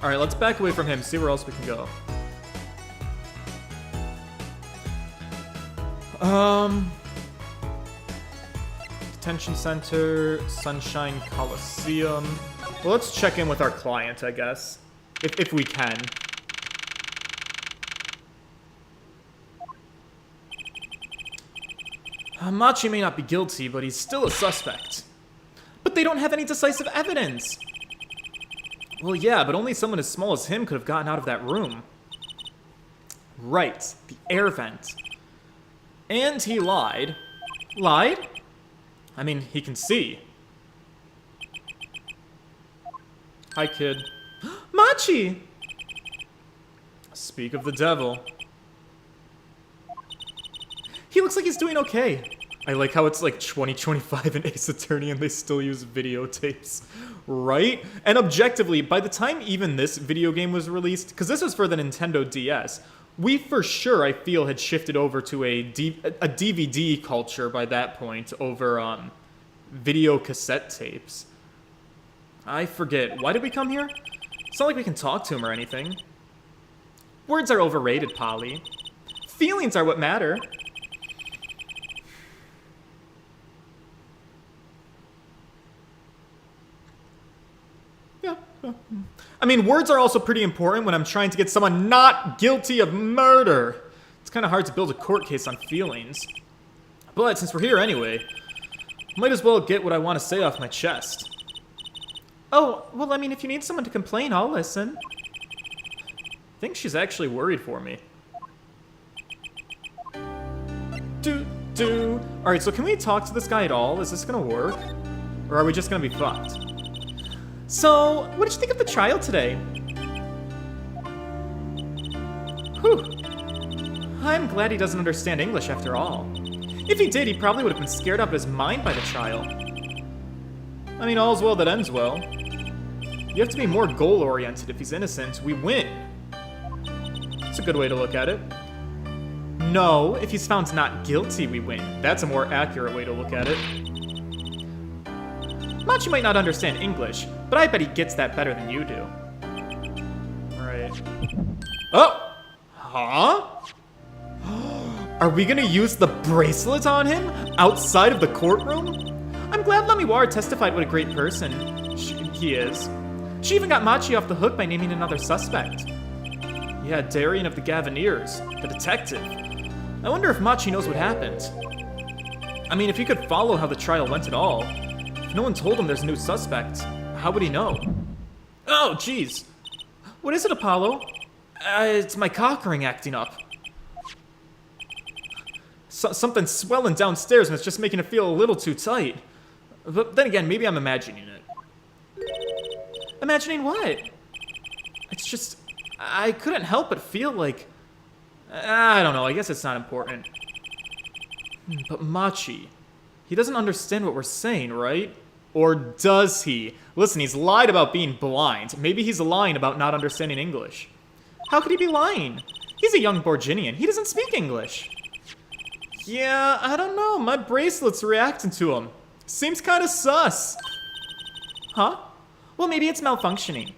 Alright, let's back away from him, see where else we can go. Detention Center, Sunshine Coliseum. Well, let's check in with our client, I guess. If we can. Machi may not be guilty, but he's still a suspect. But they don't have any decisive evidence! Well, yeah, but only someone as small as him could have gotten out of that room. Right, the air vent. And he lied. Lied? I mean, he can see. Hi, kid. Machi! Speak of the devil. He looks like he's doing okay. I like how it's like 2025 in Ace Attorney and they still use videotapes. Right? And objectively, by the time even this video game was released, because this was for the Nintendo DS, we for sure, I feel, had shifted over to a DVD culture by that point over video cassette tapes. I forget. Why did we come here? It's not like we can talk to him or anything. Words are overrated, Polly. Feelings are what matter. Yeah. I mean, words are also pretty important when I'm trying to get someone not guilty of murder. It's kind of hard to build a court case on feelings. But since we're here anyway, might as well get what I want to say off my chest. Oh, well, I mean, if you need someone to complain, I'll listen. I think she's actually worried for me. Alright, so can we talk to this guy at all? Is this gonna work? Or are we just gonna be fucked? So, what did you think of the trial today? Whew. I'm glad he doesn't understand English after all. If he did, he probably would have been scared out of his mind by the trial. I mean, all's well that ends well. You have to be more goal-oriented. If he's innocent, we win. That's a good way to look at it. No, if he's found not guilty, we win. That's a more accurate way to look at it. Machi might not understand English, but I bet he gets that better than you do. Right. Oh! Huh? Are we gonna use the bracelet on him outside of the courtroom? I'm glad Lamiroir testified what a great person he is. She even got Machi off the hook by naming another suspect. Yeah, Darian of the Gaviniers, the detective. I wonder if Machi knows what happened. I mean, if he could follow how the trial went at all, if no one told him there's a new suspect, how would he know? Oh, jeez. What is it, Apollo? It's my cock ring acting up. Something's swelling downstairs and it's just making it feel a little too tight. But then again, maybe I'm imagining it. Imagining what? It's just, I couldn't help but feel like, I don't know, I guess it's not important. But Machi, he doesn't understand what we're saying, right? Or does he? Listen, he's lied about being blind. Maybe he's lying about not understanding English. How could he be lying? He's a young Borginian. He doesn't speak English. Yeah, I don't know. My bracelet's reacting to him. Seems kind of sus. Huh? Well, maybe it's malfunctioning.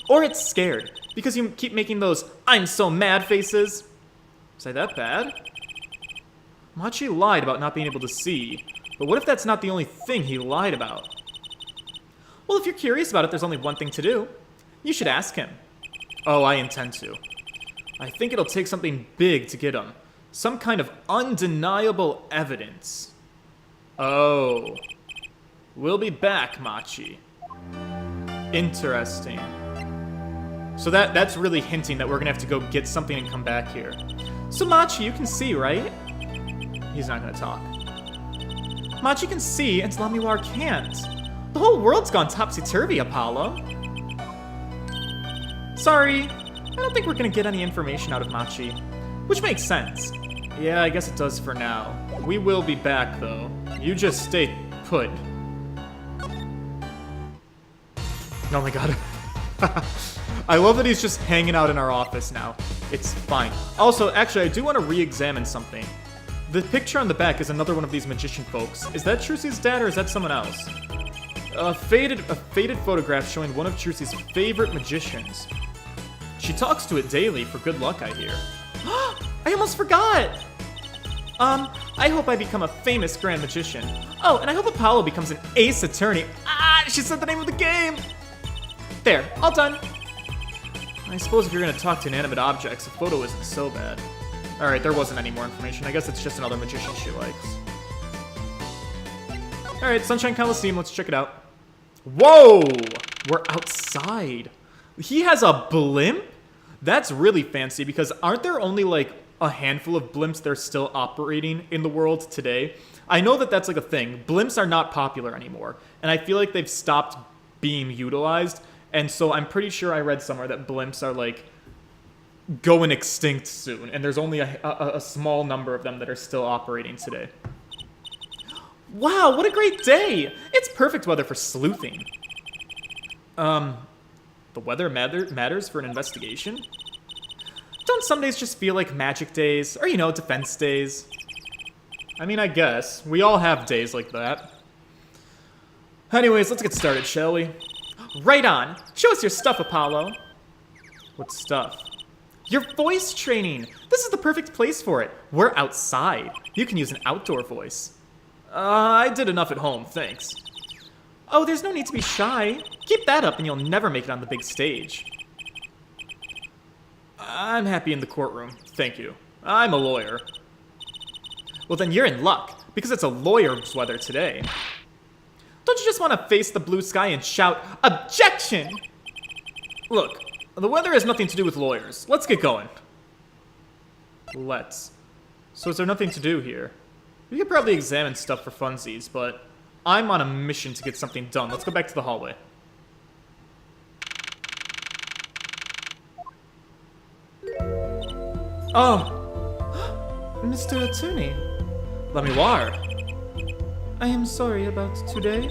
Or it's scared, because you keep making those "I'm so mad" faces. Was I that bad? Machi lied about not being able to see, but what if that's not the only thing he lied about? Well, if you're curious about it, there's only one thing to do. You should ask him. Oh, I intend to. I think it'll take something big to get him. Some kind of undeniable evidence. Oh. We'll be back, Machi. Interesting. So that's really hinting that we're gonna have to go get something and come back here. So Machi, you can see, right? He's not gonna talk. Machi can see, and Lamiroir can't. The whole world's gone topsy-turvy, Apollo. Sorry, I don't think we're gonna get any information out of Machi. Which makes sense. Yeah, I guess it does for now. We will be back, though. You just stay put. Oh my god. I love that he's just hanging out in our office now. It's fine. Also, actually, I do want to re-examine something. The picture on the back is another one of these magician folks. Is that Trucy's dad or is that someone else? A faded photograph showing one of Trucy's favorite magicians. She talks to it daily for good luck, I hear. I almost forgot! I hope I become a famous grand magician. Oh, and I hope Apollo becomes an ace attorney. Ah, she said the name of the game! There, all done. I suppose if you're gonna talk to inanimate objects, a photo isn't so bad. Alright, there wasn't any more information. I guess it's just another magician she likes. Alright, Sunshine Coliseum, let's check it out. Whoa! We're outside. He has a blimp? That's really fancy because aren't there only like a handful of blimps that are still operating in the world today? I know that that's like a thing. Blimps are not popular anymore, and I feel like they've stopped being utilized, and so I'm pretty sure I read somewhere that blimps are like going extinct soon, and there's only a small number of them that are still operating today. Wow, what a great day! It's perfect weather for sleuthing. The weather matters for an investigation? Don't some days just feel like magic days? Or, you know, defense days? I mean, I guess. We all have days like that. Anyways, let's get started, shall we? Right on. Show us your stuff, Apollo. What stuff? Your voice training. This is the perfect place for it. We're outside. You can use an outdoor voice. I did enough at home, thanks. Oh, there's no need to be shy. Keep that up and you'll never make it on the big stage. I'm happy in the courtroom, thank you. I'm a lawyer. Well, then you're in luck, because it's a lawyer's weather today. Don't you just want to face the blue sky and shout, "Objection!" Look, the weather has nothing to do with lawyers. Let's get going. Let's. So is there nothing to do here? We could probably examine stuff for funsies, but I'm on a mission to get something done. Let's go back to the hallway. Oh, Mr. Attorney. Lamiroir. I am sorry about today.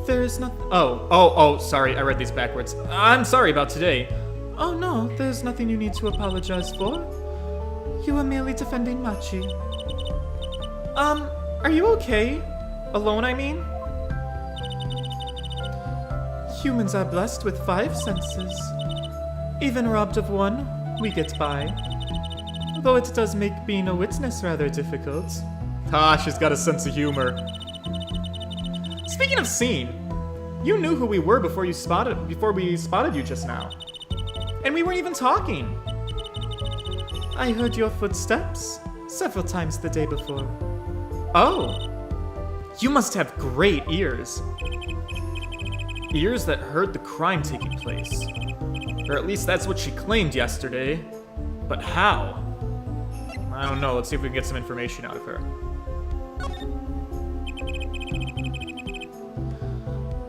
There is nothing. Oh, sorry, I read these backwards. I'm sorry about today. Oh no, there's nothing you need to apologize for. You were merely defending Machi. Are you okay? Alone, I mean? Humans are blessed with 5 senses. Even robbed of one, we get by. Though it does make being a witness rather difficult. Ah, she's got a sense of humor. Speaking of scene, you knew who we were before we spotted you just now. And we weren't even talking. I heard your footsteps several times the day before. Oh, you must have great ears. Ears that heard the crime taking place. Or at least that's what she claimed yesterday. But how? I don't know, let's see if we can get some information out of her.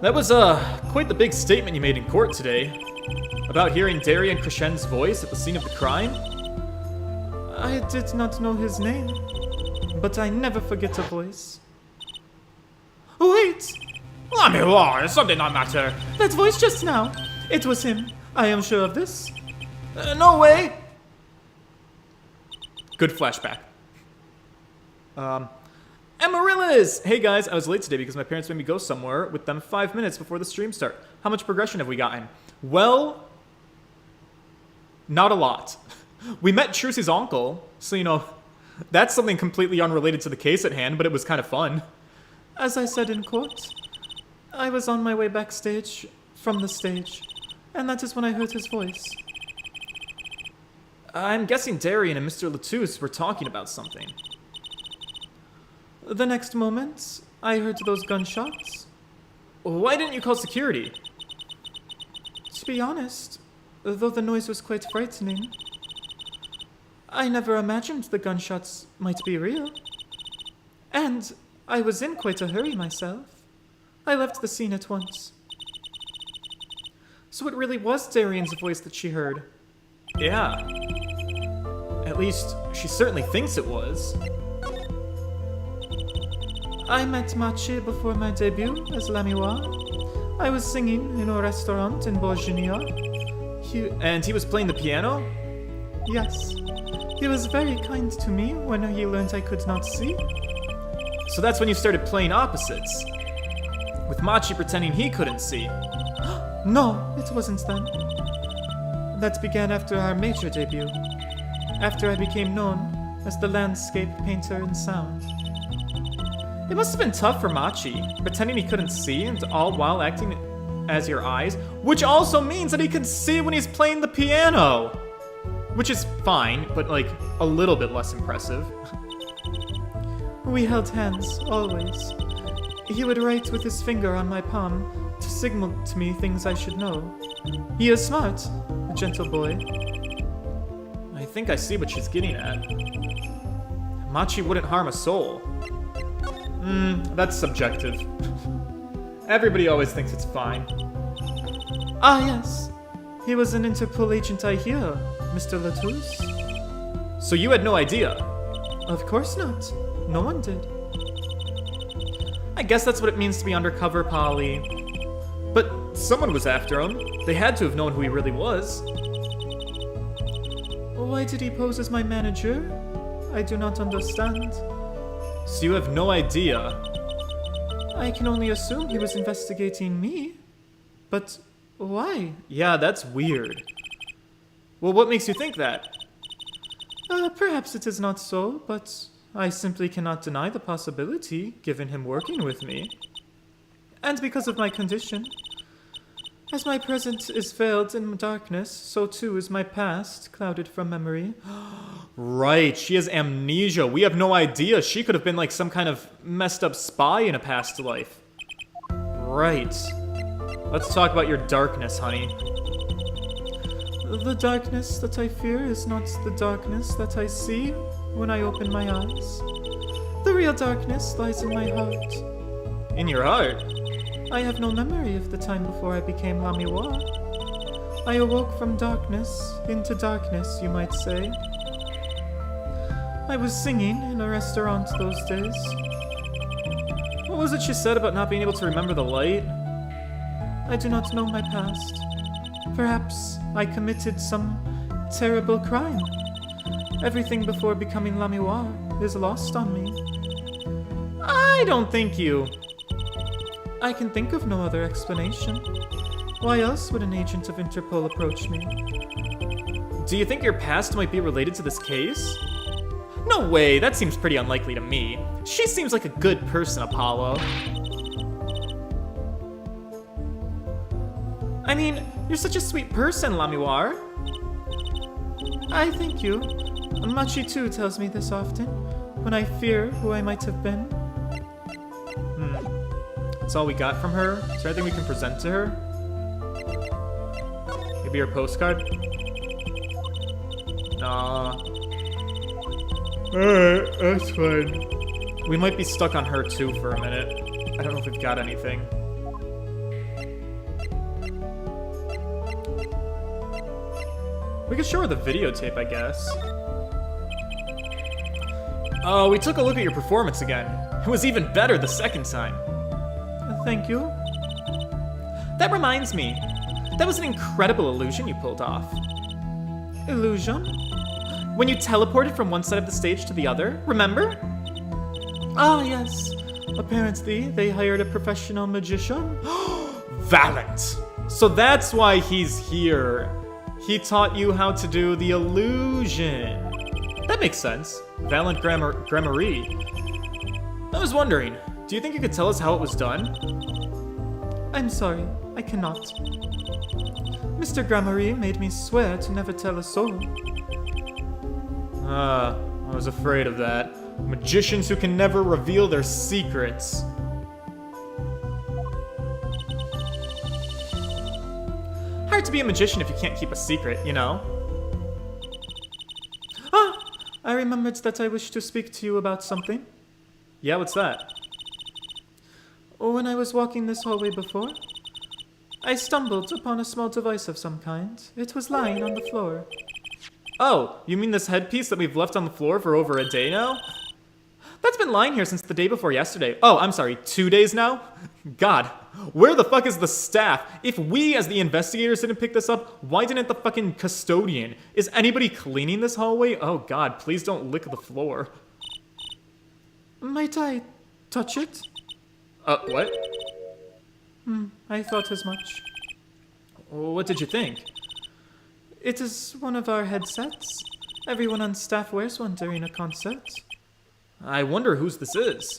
That was, quite the big statement you made in court today. About hearing Darian Crescen's voice at the scene of the crime. I did not know his name, but I never forget a voice. Wait! Lamiroir, something not matter. That voice just now. It was him. I am sure of this. No way! Good flashback. Amaryllis! Hey guys, I was late today because my parents made me go somewhere with them 5 minutes before the stream start. How much progression have we gotten? Well, not a lot. We met Trucy's uncle, so you know, that's something completely unrelated to the case at hand, but it was kind of fun. As I said in court, I was on my way backstage from the stage, and that is when I heard his voice. I'm guessing Darian and Mr. Latouche were talking about something. The next moment, I heard those gunshots. Why didn't you call security? To be honest, though the noise was quite frightening, I never imagined the gunshots might be real. And I was in quite a hurry myself. I left the scene at once. So it really was Darian's voice that she heard. Yeah. At least, she certainly thinks it was. I met Machi before my debut as Lamiroir. I was singing in a restaurant in Bourginia. And he was playing the piano? Yes. He was very kind to me when he learned I could not see. So that's when you started playing opposites? With Machi pretending he couldn't see? No, it wasn't then. That began after our major debut. After I became known as the landscape painter in sound. It must have been tough for Machi, pretending he couldn't see and all while acting as your eyes, which also means that he can see when he's playing the piano! Which is fine, but like, a little bit less impressive. We held hands, always. He would write with his finger on my palm to signal to me things I should know. He is smart, a gentle boy. I think I see what she's getting at. Machi wouldn't harm a soul. That's subjective. Everybody always thinks it's fine. Ah, yes. He was an Interpol agent, I hear, Mr. Latouche. So you had no idea? Of course not. No one did. I guess that's what it means to be undercover, Polly. But someone was after him. They had to have known who he really was. Why did he pose as my manager? I do not understand. So you have no idea? I can only assume he was investigating me. But why? Yeah, that's weird. Well, what makes you think that? Perhaps it is not so, but I simply cannot deny the possibility, given him working with me. And because of my condition. As my present is veiled in darkness, so too is my past, clouded from memory. Right, she has amnesia. We have no idea. She could have been like some kind of messed up spy in a past life. Right. Let's talk about your darkness, honey. The darkness that I fear is not the darkness that I see when I open my eyes. The real darkness lies in my heart. In your heart? I have no memory of the time before I became Lamiroir. I awoke from darkness into darkness, you might say. I was singing in a restaurant those days. What was it she said about not being able to remember the light? I do not know my past. Perhaps I committed some terrible crime. Everything before becoming Lamiroir is lost on me. I don't think you... I can think of no other explanation. Why else would an agent of Interpol approach me? Do you think your past might be related to this case? No way, that seems pretty unlikely to me. She seems like a good person, Apollo. I mean, you're such a sweet person, Lamiroir. I thank you. Machi too tells me this often, when I fear who I might have been. That's all we got from her? Is there anything we can present to her? Maybe her postcard? Nah. Alright, that's fine. We might be stuck on her too for a minute. I don't know if we've got anything. We could show her the videotape, I guess. Oh, we took a look at your performance again. It was even better the second time. Thank you. That reminds me. That was an incredible illusion you pulled off. Illusion? When you teleported from one side of the stage to the other, remember? Ah, yes. Apparently, they hired a professional magician. Valant! So that's why he's here. He taught you how to do the illusion. That makes sense. Valant Gramarye. I was wondering, do you think you could tell us how it was done? I'm sorry, I cannot. Mr. Gramarye made me swear to never tell a soul. I was afraid of that. Magicians who can never reveal their secrets. Hard to be a magician if you can't keep a secret, you know? Ah! I remembered that I wished to speak to you about something. Yeah, what's that? When I was walking this hallway before, I stumbled upon a small device of some kind. It was lying on the floor. Oh, you mean this headpiece that we've left on the floor for over a day now? That's been lying here since the day before yesterday. Oh, I'm sorry, 2 days now? God, where the fuck is the staff? If we as the investigators didn't pick this up, why didn't the fucking custodian? Is anybody cleaning this hallway? Oh God, please don't lick the floor. Might I touch it? What? I thought as much. What did you think? It is one of our headsets. Everyone on staff wears one during a concert. I wonder whose this is.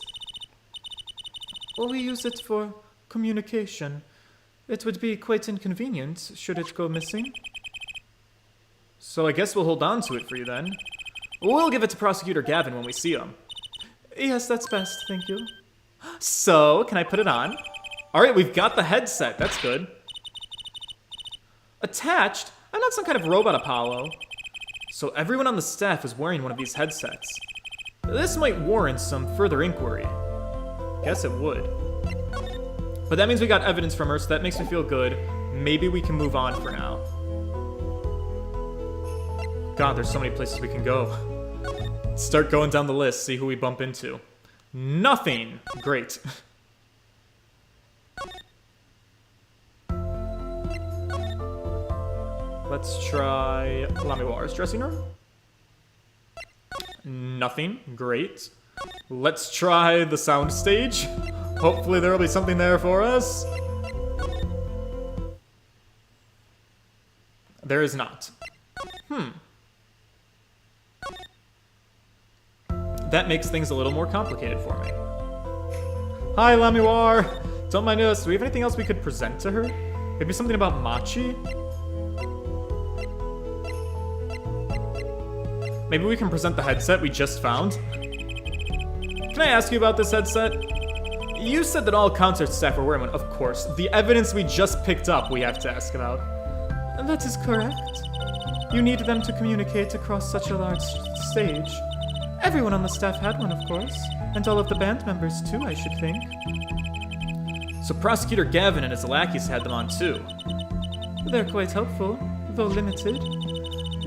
We use it for communication. It would be quite inconvenient should it go missing. So I guess we'll hold on to it for you then. We'll give it to Prosecutor Gavin when we see him. Yes, that's best, thank you. So, can I put it on? Alright, we've got the headset, that's good. Attached? I'm not some kind of robot, Apollo. So everyone on the staff is wearing one of these headsets. This might warrant some further inquiry. Guess it would. But that means we got evidence from her, so that makes me feel good. Maybe we can move on for now. God, there's so many places we can go. Start going down the list, see who we bump into. Nothing! Great. Let's try Lamiroir's dressing room. Nothing. Great. Let's try the sound stage. Hopefully there will be something there for us. There is not. That makes things a little more complicated for me. Hi, Lamiroir! Don't mind us. Do we have anything else we could present to her? Maybe something about Machi? Maybe we can present the headset we just found? Can I ask you about this headset? You said that all concert staff were wearing one. Of course. The evidence we just picked up we have to ask about. That is correct. You need them to communicate across such a large stage. Everyone on the staff had one, of course. And all of the band members, too, I should think. So Prosecutor Gavin and his lackeys had them on, too. They're quite helpful, though limited.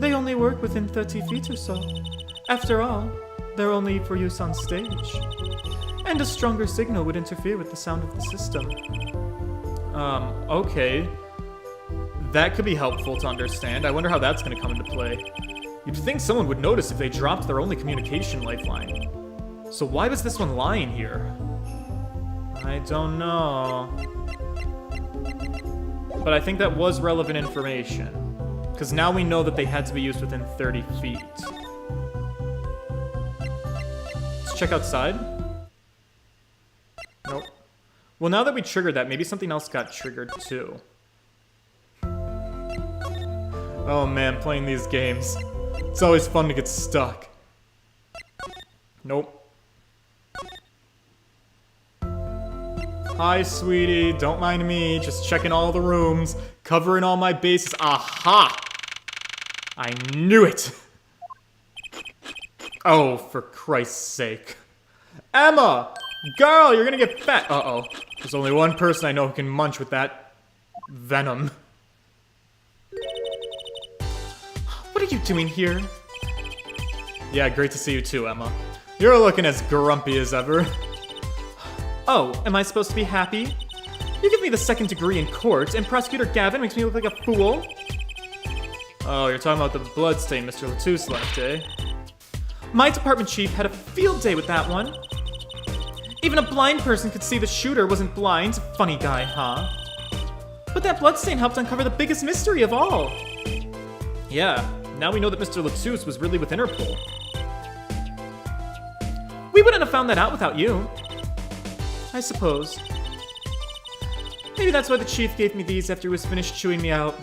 They only work within 30 feet or so. After all, they're only for use on stage. And a stronger signal would interfere with the sound of the system. Okay. That could be helpful to understand. I wonder how that's gonna come into play. You'd think someone would notice if they dropped their only communication lifeline. So why was this one lying here? I don't know. But I think that was relevant information. Because now we know that they had to be used within 30 feet. Let's check outside. Nope. Well, now that we triggered that, maybe something else got triggered too. Oh man, playing these games. It's always fun to get stuck. Nope. Hi, sweetie. Don't mind me. Just checking all the rooms. Covering all my bases. Aha! I knew it! Oh, for Christ's sake. Emma! Girl, you're gonna get fat! Uh-oh. There's only one person I know who can munch with that venom. What are you doing here? Yeah, great to see you too, Emma. You're looking as grumpy as ever. Oh, am I supposed to be happy? You give me the second degree in court, and Prosecutor Gavin makes me look like a fool? Oh, you're talking about the bloodstain Mr. Latouche left, eh? My department chief had a field day with that one. Even a blind person could see the shooter wasn't blind. Funny guy, huh? But that bloodstain helped uncover the biggest mystery of all. Yeah, now we know that Mr. Latouche was really with Interpol. We wouldn't have found that out without you. I suppose. Maybe that's why the chief gave me these after he was finished chewing me out.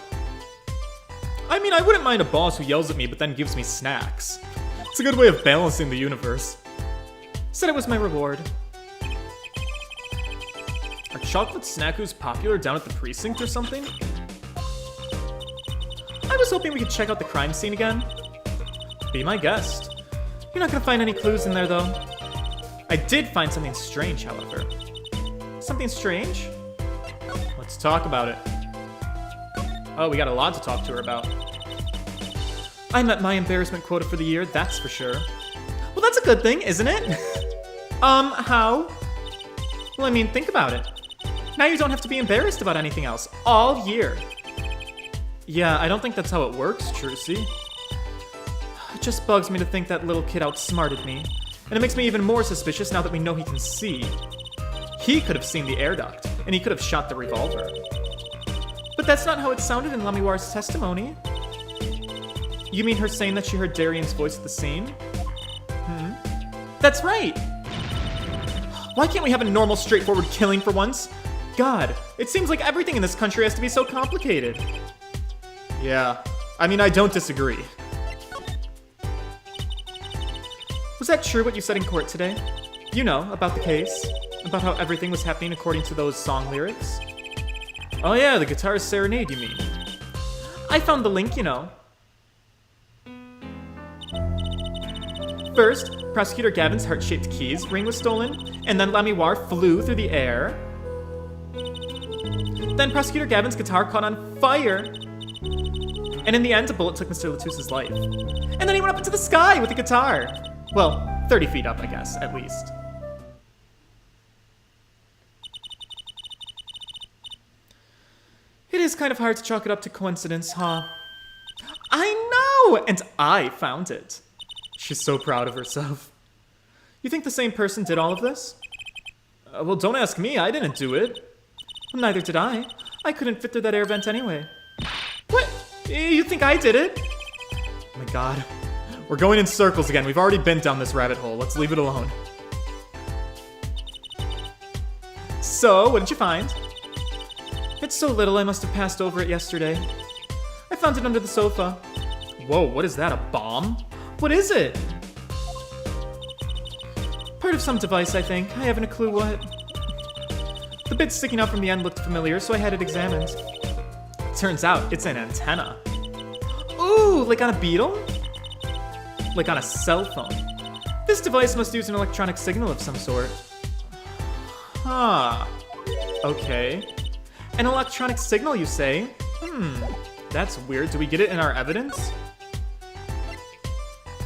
I mean, I wouldn't mind a boss who yells at me but then gives me snacks. It's a good way of balancing the universe. Said it was my reward. Are chocolate snackos popular down at the precinct or something? I was hoping we could check out the crime scene again. Be my guest. You're not gonna find any clues in there, though. I did find something strange, however. Something strange? Let's talk about it. Oh, we got a lot to talk to her about. I met my embarrassment quota for the year, that's for sure. Well, that's a good thing, isn't it? How? Well, I mean, think about it. Now you don't have to be embarrassed about anything else all year. Yeah, I don't think that's how it works, Trucy. It just bugs me to think that little kid outsmarted me. And it makes me even more suspicious now that we know he can see. He could have seen the air duct, and he could have shot the revolver. But that's not how it sounded in Lamiroir's testimony. You mean her saying that she heard Darian's voice at the scene? That's right! Why can't we have a normal, straightforward killing for once? God, it seems like everything in this country has to be so complicated. Yeah, I mean, I don't disagree. Was that true what you said in court today? You know, about the case? About how everything was happening according to those song lyrics? Oh yeah, the guitarist serenade, you mean? I found the link, you know. First, Prosecutor Gavin's heart-shaped keys ring was stolen, and then Lamiroir flew through the air. Then Prosecutor Gavin's guitar caught on fire. And in the end, a bullet took Mr. Latouche's life. And then he went up into the sky with the guitar. Well, 30 feet up, I guess, at least. It is kind of hard to chalk it up to coincidence, huh? I know! And I found it. She's so proud of herself. You think the same person did all of this? Well, don't ask me. I didn't do it. Neither did I. I couldn't fit through that air vent anyway. What? You think I did it? Oh my god. We're going in circles again. We've already been down this rabbit hole. Let's leave it alone. So, what did you find? It's so little I must have passed over it yesterday. I found it under the sofa. Whoa, what is that? A bomb? What is it? Part of some device, I think. I haven't a clue what. The bit sticking out from the end looked familiar, so I had it examined. Turns out it's an antenna. Ooh, like on a beetle? Like on a cell phone. This device must use an electronic signal of some sort. Huh. Okay. An electronic signal, you say? That's weird. Do we get it in our evidence?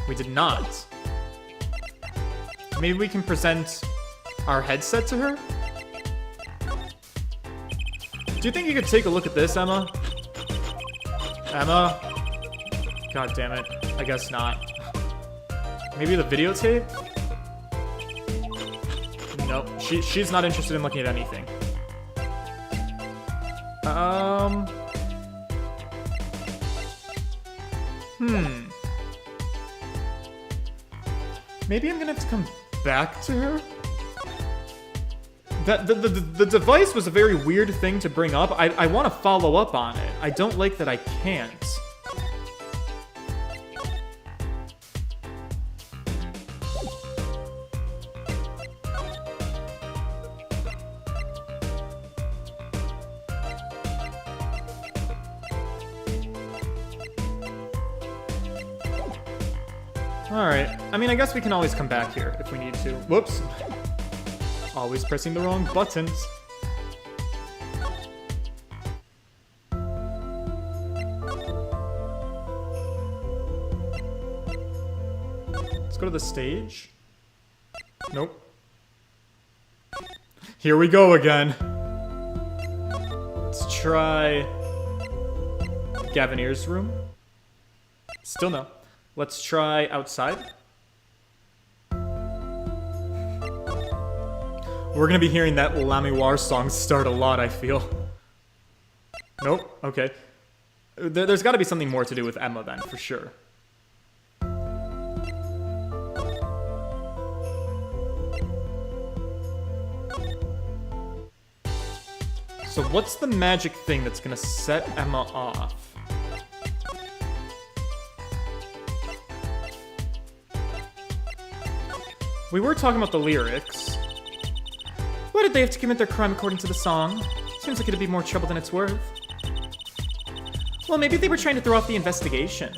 We did not. Maybe we can present our headset to her? Do you think you could take a look at this, Emma? Emma? God damn it. I guess not. Maybe the videotape? Nope. She's not interested in looking at anything. Maybe I'm gonna have to come back to her? The device was a very weird thing to bring up. I want to follow up on it. I don't like that I can't. Alright. I mean, I guess we can always come back here if we need to. Whoops. Always pressing the wrong buttons. Let's go to the stage. Nope. Here we go again. Let's try Gavinier's room. Still no. Let's try outside. We're gonna be hearing that Lamiroir song start a lot, I feel. Nope, okay. There's gotta be something more to do with Emma then, for sure. So what's the magic thing that's gonna set Emma off? We were talking about the lyrics. Why did they have to commit their crime according to the song? Seems like it'd be more trouble than it's worth. Well, maybe they were trying to throw off the investigation.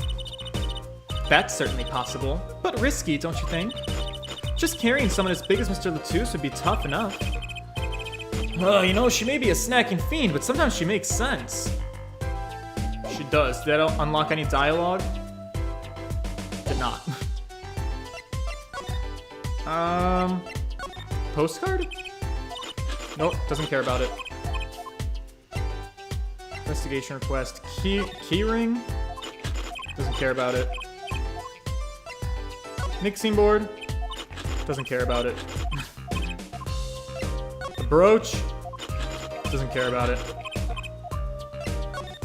That's certainly possible. But risky, don't you think? Just carrying someone as big as Mr. Latouche would be tough enough. You know, she may be a snacking fiend, but sometimes she makes sense. She does. Did that unlock any dialogue? Did not. Postcard? Nope, doesn't care about it. Investigation request. Keyring? Doesn't care about it. Mixing board? Doesn't care about it. The brooch? Doesn't care about it.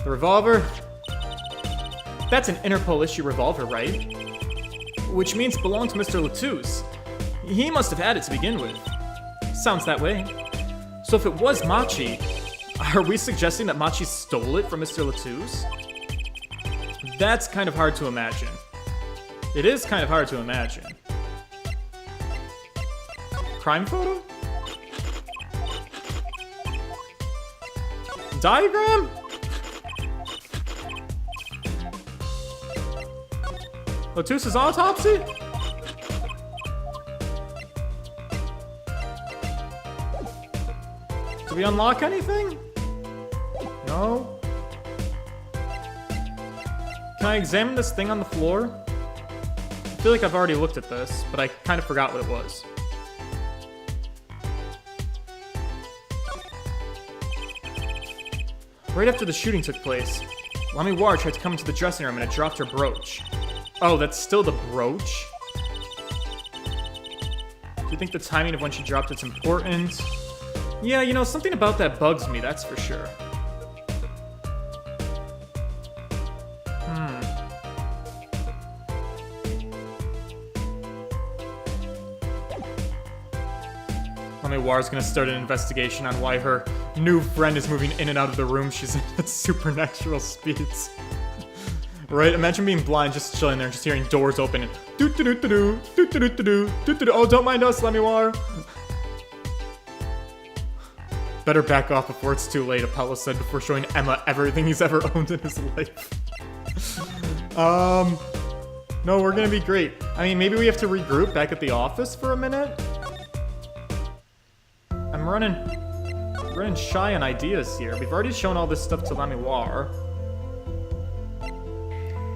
The revolver? That's an Interpol issue revolver, right? Which means it belonged to Mr. Latouche. He must have had it to begin with. Sounds that way. So if it was Machi, are we suggesting that Machi stole it from Mr. Latouche? That's kind of hard to imagine. It is kind of hard to imagine. Crime photo? Diagram? Latouche's autopsy? Did we unlock anything? No? Can I examine this thing on the floor? I feel like I've already looked at this, but I kind of forgot what it was. Right after the shooting took place, Lamiroir tried to come into the dressing room and had dropped her brooch. Oh, that's still the brooch? you think the timing of when she dropped it's important? Yeah, you know, something about that bugs me, that's for sure. Lamiroir's gonna start an investigation on why her new friend is moving in and out of the room she's in at supernatural speeds. Right? Imagine being blind, just chilling there, just hearing doors open and doo-doo-doo-doo, doo-doo-doo-doo, doo-doo-doo. Oh, don't mind us, Lamiroir. Better back off before it's too late, Apollo said before showing Emma everything he's ever owned in his life. No, we're gonna be great. I mean, maybe we have to regroup back at the office for a minute? I'm running shy on ideas here. We've already shown all this stuff to Lamiroir.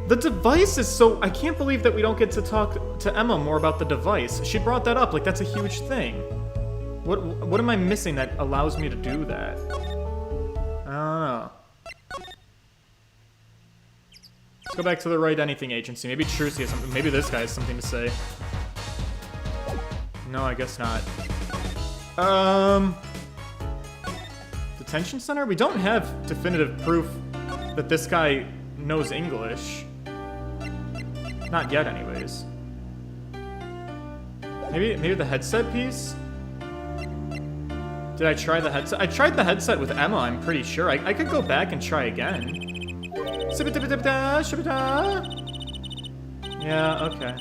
The device is so... I can't believe that we don't get to talk to Emma more about the device. She brought that up, like that's a huge thing. What am I missing that allows me to do that? I don't know. Let's go back to the Right Anything Agency. Maybe Trucy has something. Maybe this guy has something to say. No, I guess not. Detention center? We don't have definitive proof that this guy knows English. Not yet, anyways. Maybe the headset piece? Did I try the headset? I tried the headset with Emma, I'm pretty sure. I could go back and try again. Yeah, okay.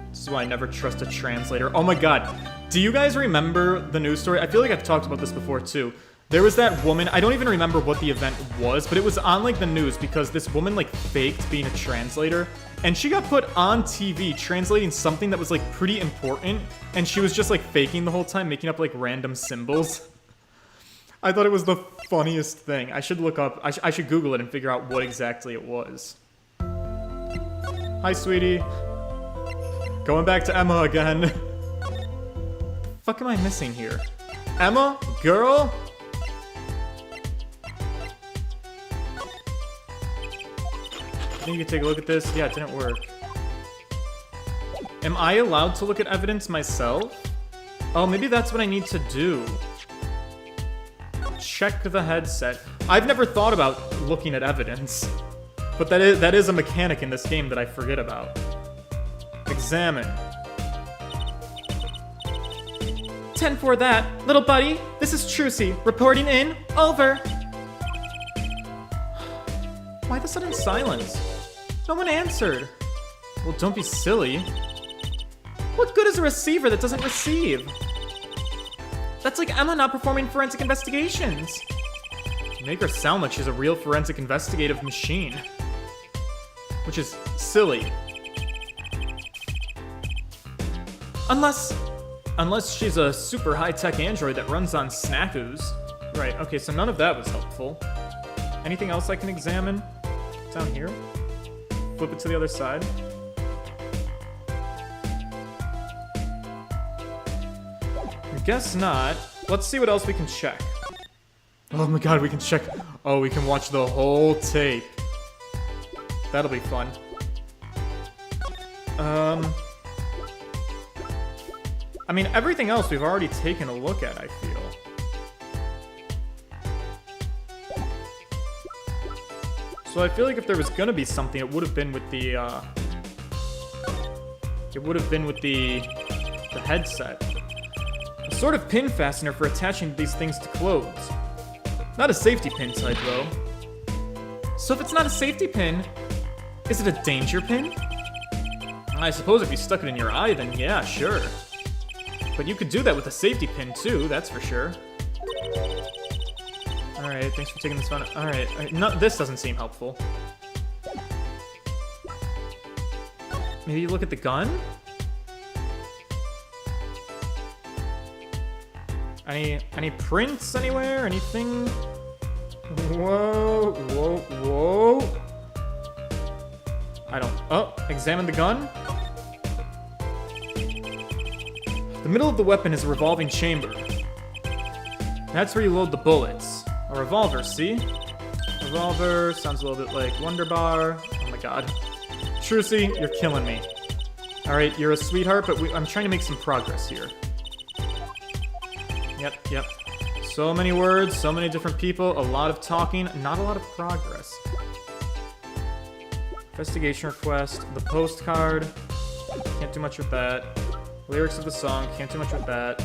This is why I never trust a translator. Oh my god. Do you guys remember the news story? I feel like I've talked about this before too. There was that woman, I don't even remember what the event was, but it was on like the news because this woman like faked being a translator and she got put on TV translating something that was like pretty important and she was just like faking the whole time, making up like random symbols. I thought it was the funniest thing. I should look up, I should Google it and figure out what exactly it was. Hi, sweetie. Going back to Emma again. The fuck am I missing here? Emma? Girl? I think you can take a look at this. Yeah, it didn't work. Am I allowed to look at evidence myself? Oh, maybe that's what I need to do. Check the headset. I've never thought about looking at evidence. But that is a mechanic in this game that I forget about. Examine. 10 for that. Little buddy, this is Trucy. Reporting in. Over. Why the sudden silence? No one answered. Well, don't be silly. What good is a receiver that doesn't receive? That's like Emma not performing forensic investigations. You make her sound like she's a real forensic investigative machine. Which is silly. Unless she's a super high-tech android that runs on snackoos. Right, okay, so none of that was helpful. Anything else I can examine? Down here? Flip it to the other side. Guess not. Let's see what else we can check. Oh my god, we can check. Oh, we can watch the whole tape. That'll be fun. I mean, everything else we've already taken a look at, I feel. So I feel like if there was gonna be something, it would have been with the, the headset. A sort of pin fastener for attaching these things to clothes. Not a safety pin type, though. So if it's not a safety pin, is it a danger pin? I suppose if you stuck it in your eye, then yeah, sure. But you could do that with a safety pin, too, that's for sure. Alright, thanks for taking this one. Alright, no, this doesn't seem helpful. Maybe you look at the gun? Any prints anywhere? Anything? Whoa, whoa, whoa. I don't... Oh, examine the gun? The middle of the weapon is a revolving chamber. That's where you load the bullets. A revolver, see? Revolver, sounds a little bit like Wonder Bar. Oh my god. Trucy, you're killing me. Alright, you're a sweetheart, but I'm trying to make some progress here. Yep. So many words, so many different people, a lot of talking, not a lot of progress. Investigation request, the postcard, can't do much with that. Lyrics of the song, can't do much with that.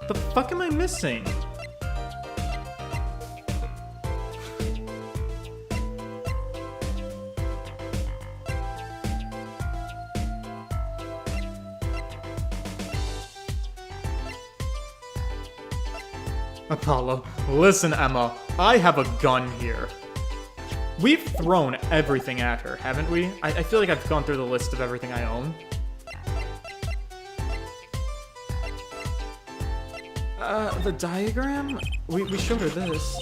The fuck am I missing? Apollo, listen, Emma, I have a gun here. We've thrown everything at her, haven't we? I feel like I've gone through the list of everything I own. The diagram? We showed her this.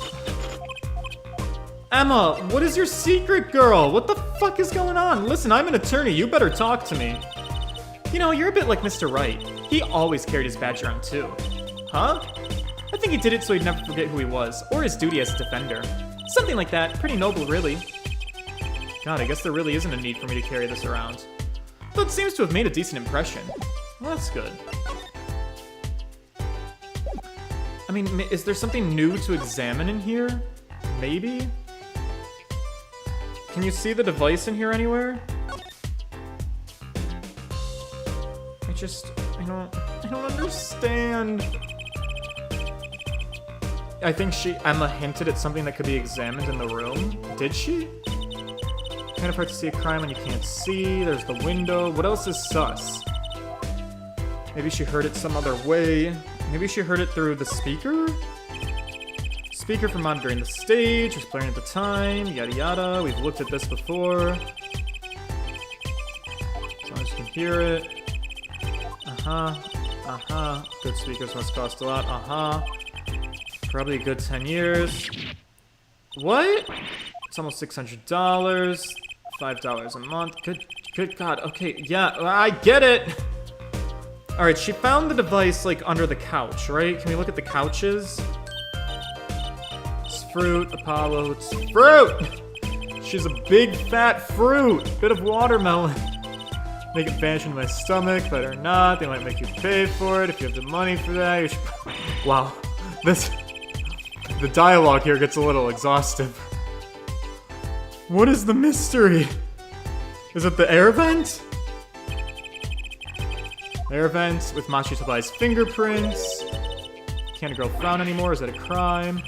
Emma, what is your secret, girl? What the fuck is going on? Listen, I'm an attorney. You better talk to me. You know, you're a bit like Mr. Right. He always carried his badge around, too. Huh? I think he did it so he'd never forget who he was, or his duty as a defender. Something like that. Pretty noble, really. God, I guess there really isn't a need for me to carry this around. Though it seems to have made a decent impression. Well, that's good. I mean, is there something new to examine in here? Maybe? Can you see the device in here anywhere? I don't understand. I think Emma hinted at something that could be examined in the room. Did she? Kind of hard to see a crime when you can't see. There's the window. What else is sus? Maybe she heard it some other way. Maybe she heard it through the speaker? Speaker for monitoring the stage, was playing at the time, yada yada. We've looked at this before. As long as you can hear it. Good speakers must cost a lot. Probably a good 10 years. What? It's almost $600. $5 a month. Good God. Okay, yeah, I get it. All right, she found the device like under the couch, right? Can we look at the couches? It's fruit, Apollo. It's fruit. She's a big fat fruit. Bit of watermelon. Make it vanish into my stomach. Better not. They might make you pay for it if you have the money for that. You should... Wow, the dialogue here gets a little exhaustive. What is the mystery? Is it the air vent? Air vent with Machi Tabai's fingerprints. Can't a girl frown anymore? Is that a crime?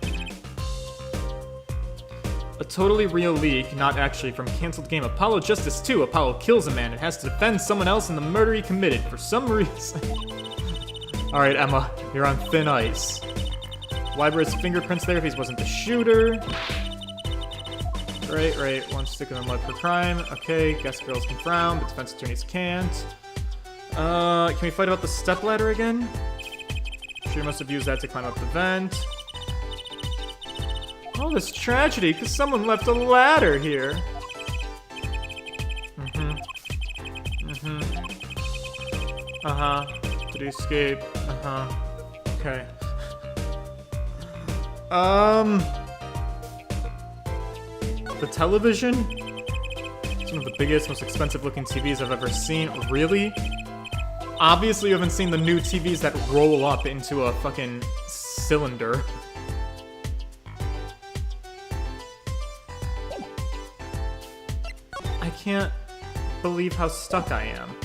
A totally real leak, not actually from canceled game Apollo Justice 2. Apollo kills a man and has to defend someone else in the murder he committed for some reason. Alright, Emma, you're on thin ice. Why were his fingerprints there if he wasn't the shooter? Right. One stick in the mud for crime. Okay, guess girls can frown, but defense attorneys can't. Can we fight about the stepladder again? She must have used that to climb up the vent. Oh, this tragedy, because someone left a ladder here. Did he escape? Okay. The television? It's one of the biggest, most expensive looking TVs I've ever seen. Really? Obviously you haven't seen the new TVs that roll up into a fucking cylinder. I can't believe how stuck I am.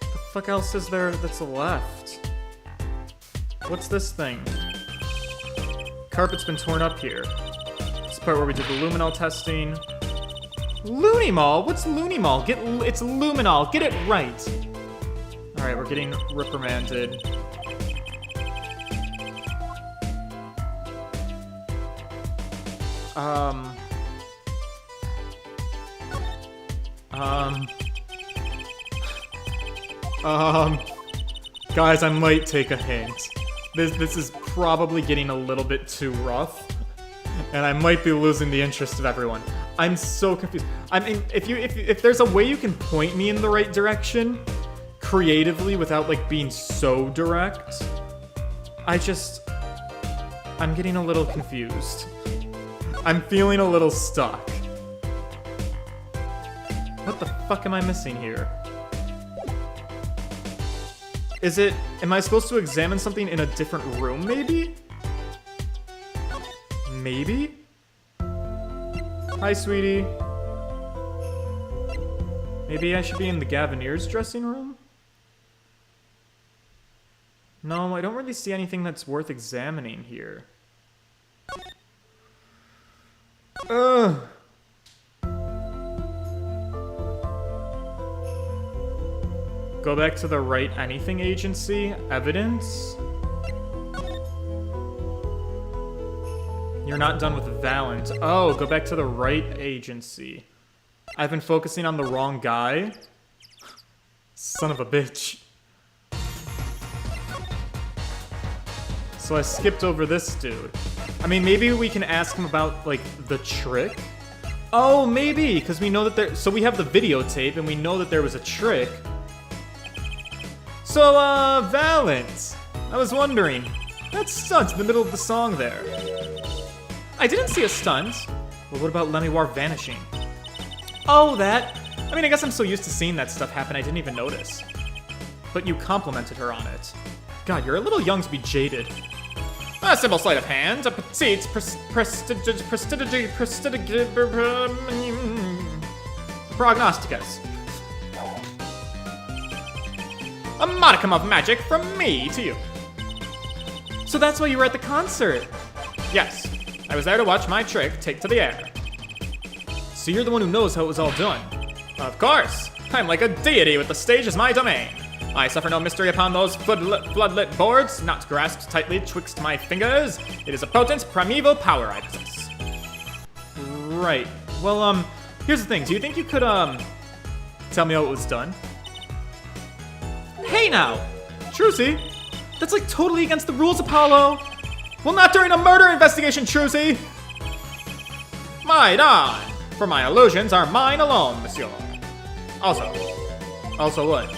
The fuck else is there that's left? What's this thing? Carpet's been torn up here. This part where we did the luminol testing. Lunimol? What's Lunimol? It's luminol. Get it right. Alright, we're getting reprimanded. Guys, I might take a hint. This is probably getting a little bit too rough, and I might be losing the interest of everyone. I'm so confused. I mean, if there's a way you can point me in the right direction, creatively, without like being so direct, I'm getting a little confused. I'm feeling a little stuck. fuck am I missing here? Is it... Am I supposed to examine something in a different room, maybe? Maybe? Hi, sweetie. Maybe I should be in the Gavineer's dressing room? No, I don't really see anything that's worth examining here. Ugh. Go back to the right anything agency. Evidence? You're not done with Valant. Oh, go back to the right agency. I've been focusing on the wrong guy? Son of a bitch. So I skipped over this dude. I mean, maybe we can ask him about, like, the trick? Oh, maybe, because we know that there... So we have the videotape, and we know that there was a trick. So, Valant. I was wondering. That stunt in the middle of the song there. I didn't see a stunt. Well, what about Lamiroir vanishing? Oh, that. I mean, I guess I'm so used to seeing that stuff happen I didn't even notice. But you complimented her on it. God, you're a little young to be jaded. A simple sleight of hand, a petite, prognosticus. A modicum of magic from me to you. So that's why you were at the concert? Yes. I was there to watch my trick take to the air. So you're the one who knows how it was all done? Of course. I'm like a deity with the stage as my domain. I suffer no mystery upon those floodlit boards, not grasped tightly twixt my fingers. It is a potent, primeval power I possess. Right. Well, here's the thing. Do you think you could, tell me how it was done? Hey now! Trucy! That's like totally against the rules, Apollo! Well, not during a murder investigation, Trucy! My dawn! For my illusions are mine alone, monsieur. Also what?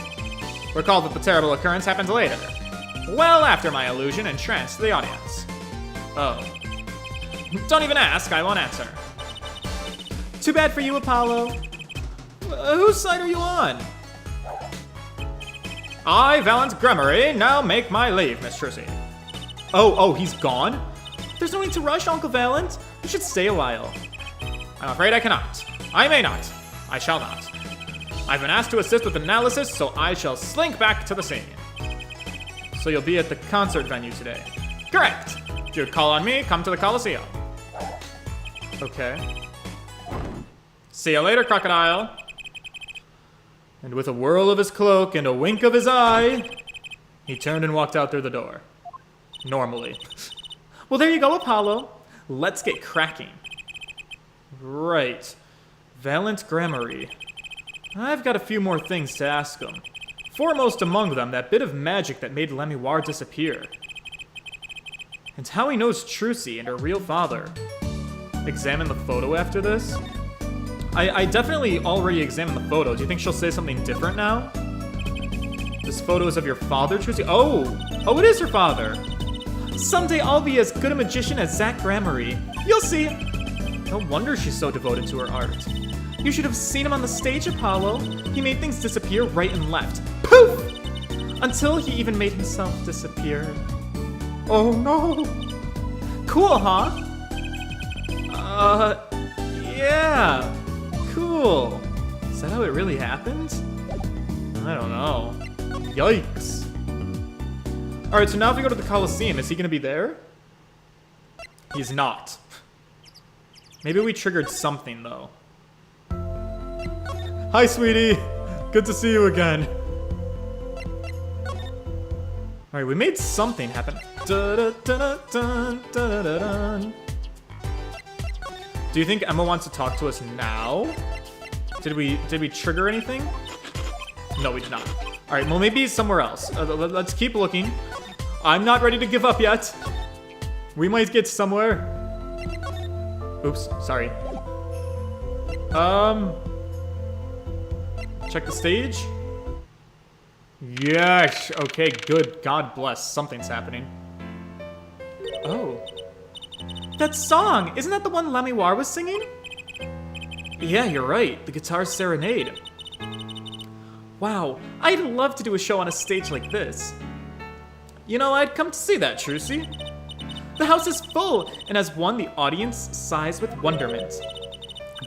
Recall that the terrible occurrence happened later. Well after my illusion entranced the audience. Oh. Don't even ask, I won't answer. Too bad for you, Apollo. Whose side are you on? I, Valant Gramarye, now make my leave, Miss Trucy. Oh, he's gone? There's no need to rush, Uncle Valant. You should stay a while. I'm afraid I cannot. I may not. I shall not. I've been asked to assist with analysis, so I shall slink back to the scene. So you'll be at the concert venue today? Correct! If you'd call on me, come to the Coliseum. Okay. See you later, crocodile. And with a whirl of his cloak and a wink of his eye, he turned and walked out through the door. Normally. Well, there you go, Apollo. Let's get cracking. Right. Valant Gramarye. I've got a few more things to ask him. Foremost among them, that bit of magic that made Lamiroir disappear. And how he knows Trucy and her real father. Examine the photo after this? I definitely already examined the photo. Do you think she'll say something different now? This photo is of your father, Trucy? Oh, it is her father. Someday I'll be as good a magician as Zach Gramarye. You'll see. No wonder she's so devoted to her art. You should have seen him on the stage, Apollo. He made things disappear right and left. Poof! Until he even made himself disappear. Oh no! Cool, huh? Yeah. Cool. Is that how it really happened? I don't know. Yikes. Alright, so now if we go to the Coliseum, is he gonna be there? He's not. Maybe we triggered something, though. Hi, sweetie. Good to see you again. Alright, we made something happen. Do you think Emma wants to talk to us now? Did we trigger anything? No, we did not. Alright, well maybe somewhere else. Let's keep looking. I'm not ready to give up yet. We might get somewhere. Oops, sorry. Check the stage. Yes, okay, good. God bless, something's happening. Oh. That song! Isn't that the one Lamiroir was singing? Yeah, you're right. The guitar serenade. Wow, I'd love to do a show on a stage like this. You know, I'd come to see that, Trucy. The house is full and has won the audience sighs with wonderment.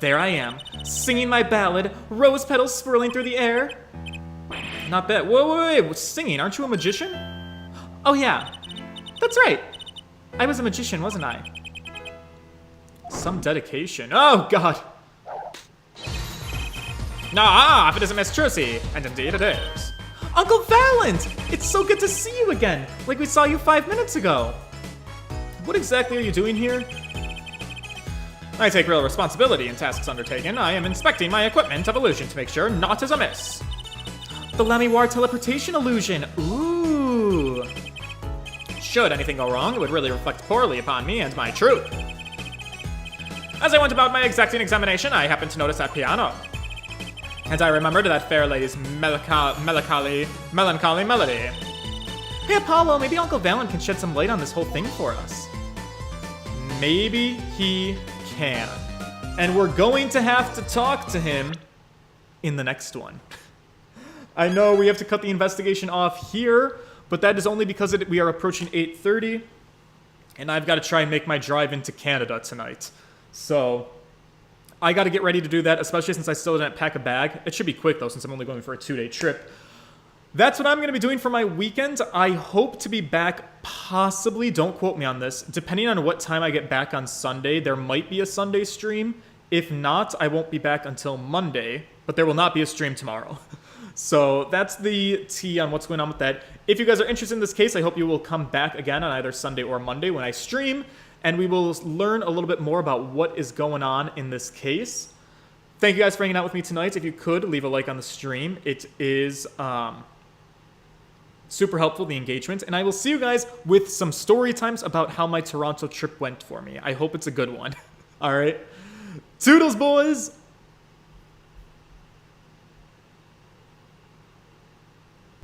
There I am, singing my ballad, rose petals swirling through the air. Not bad. Whoa, wait, singing? Aren't you a magician? Oh yeah, that's right. I was a magician, wasn't I? Some dedication. Oh god. Nah, if it isn't Miss Trucy, and indeed it is. Uncle Valant! It's so good to see you again, like we saw you 5 minutes ago. What exactly are you doing here? I take real responsibility in tasks undertaken. I am inspecting my equipment of illusion to make sure naught is amiss. The Lamiroir teleportation illusion. Ooh. Should anything go wrong, it would really reflect poorly upon me and my troupe. As I went about my exacting examination, I happened to notice that piano. And I remembered that fair lady's melancholy melody. Hey Apollo, maybe Uncle Valant can shed some light on this whole thing for us. Maybe he can. And we're going to have to talk to him in the next one. I know we have to cut the investigation off here, but that is only because we are approaching 8:30, and I've got to try and make my drive into Canada tonight. So I got to get ready to do that, especially since I still didn't pack a bag. It should be quick, though, since I'm only going for a 2-day trip. That's what I'm going to be doing for my weekend. I hope to be back possibly, don't quote me on this, depending on what time I get back on Sunday, there might be a Sunday stream. If not, I won't be back until Monday, but there will not be a stream tomorrow. So that's the tea on what's going on with that. If you guys are interested in this case, I hope you will come back again on either Sunday or Monday when I stream, and we will learn a little bit more about what is going on in this case. Thank you guys for hanging out with me tonight. If you could, leave a like on the stream. It is super helpful, the engagement. And I will see you guys with some story times about how my Toronto trip went for me. I hope it's a good one. All right. Toodles, boys!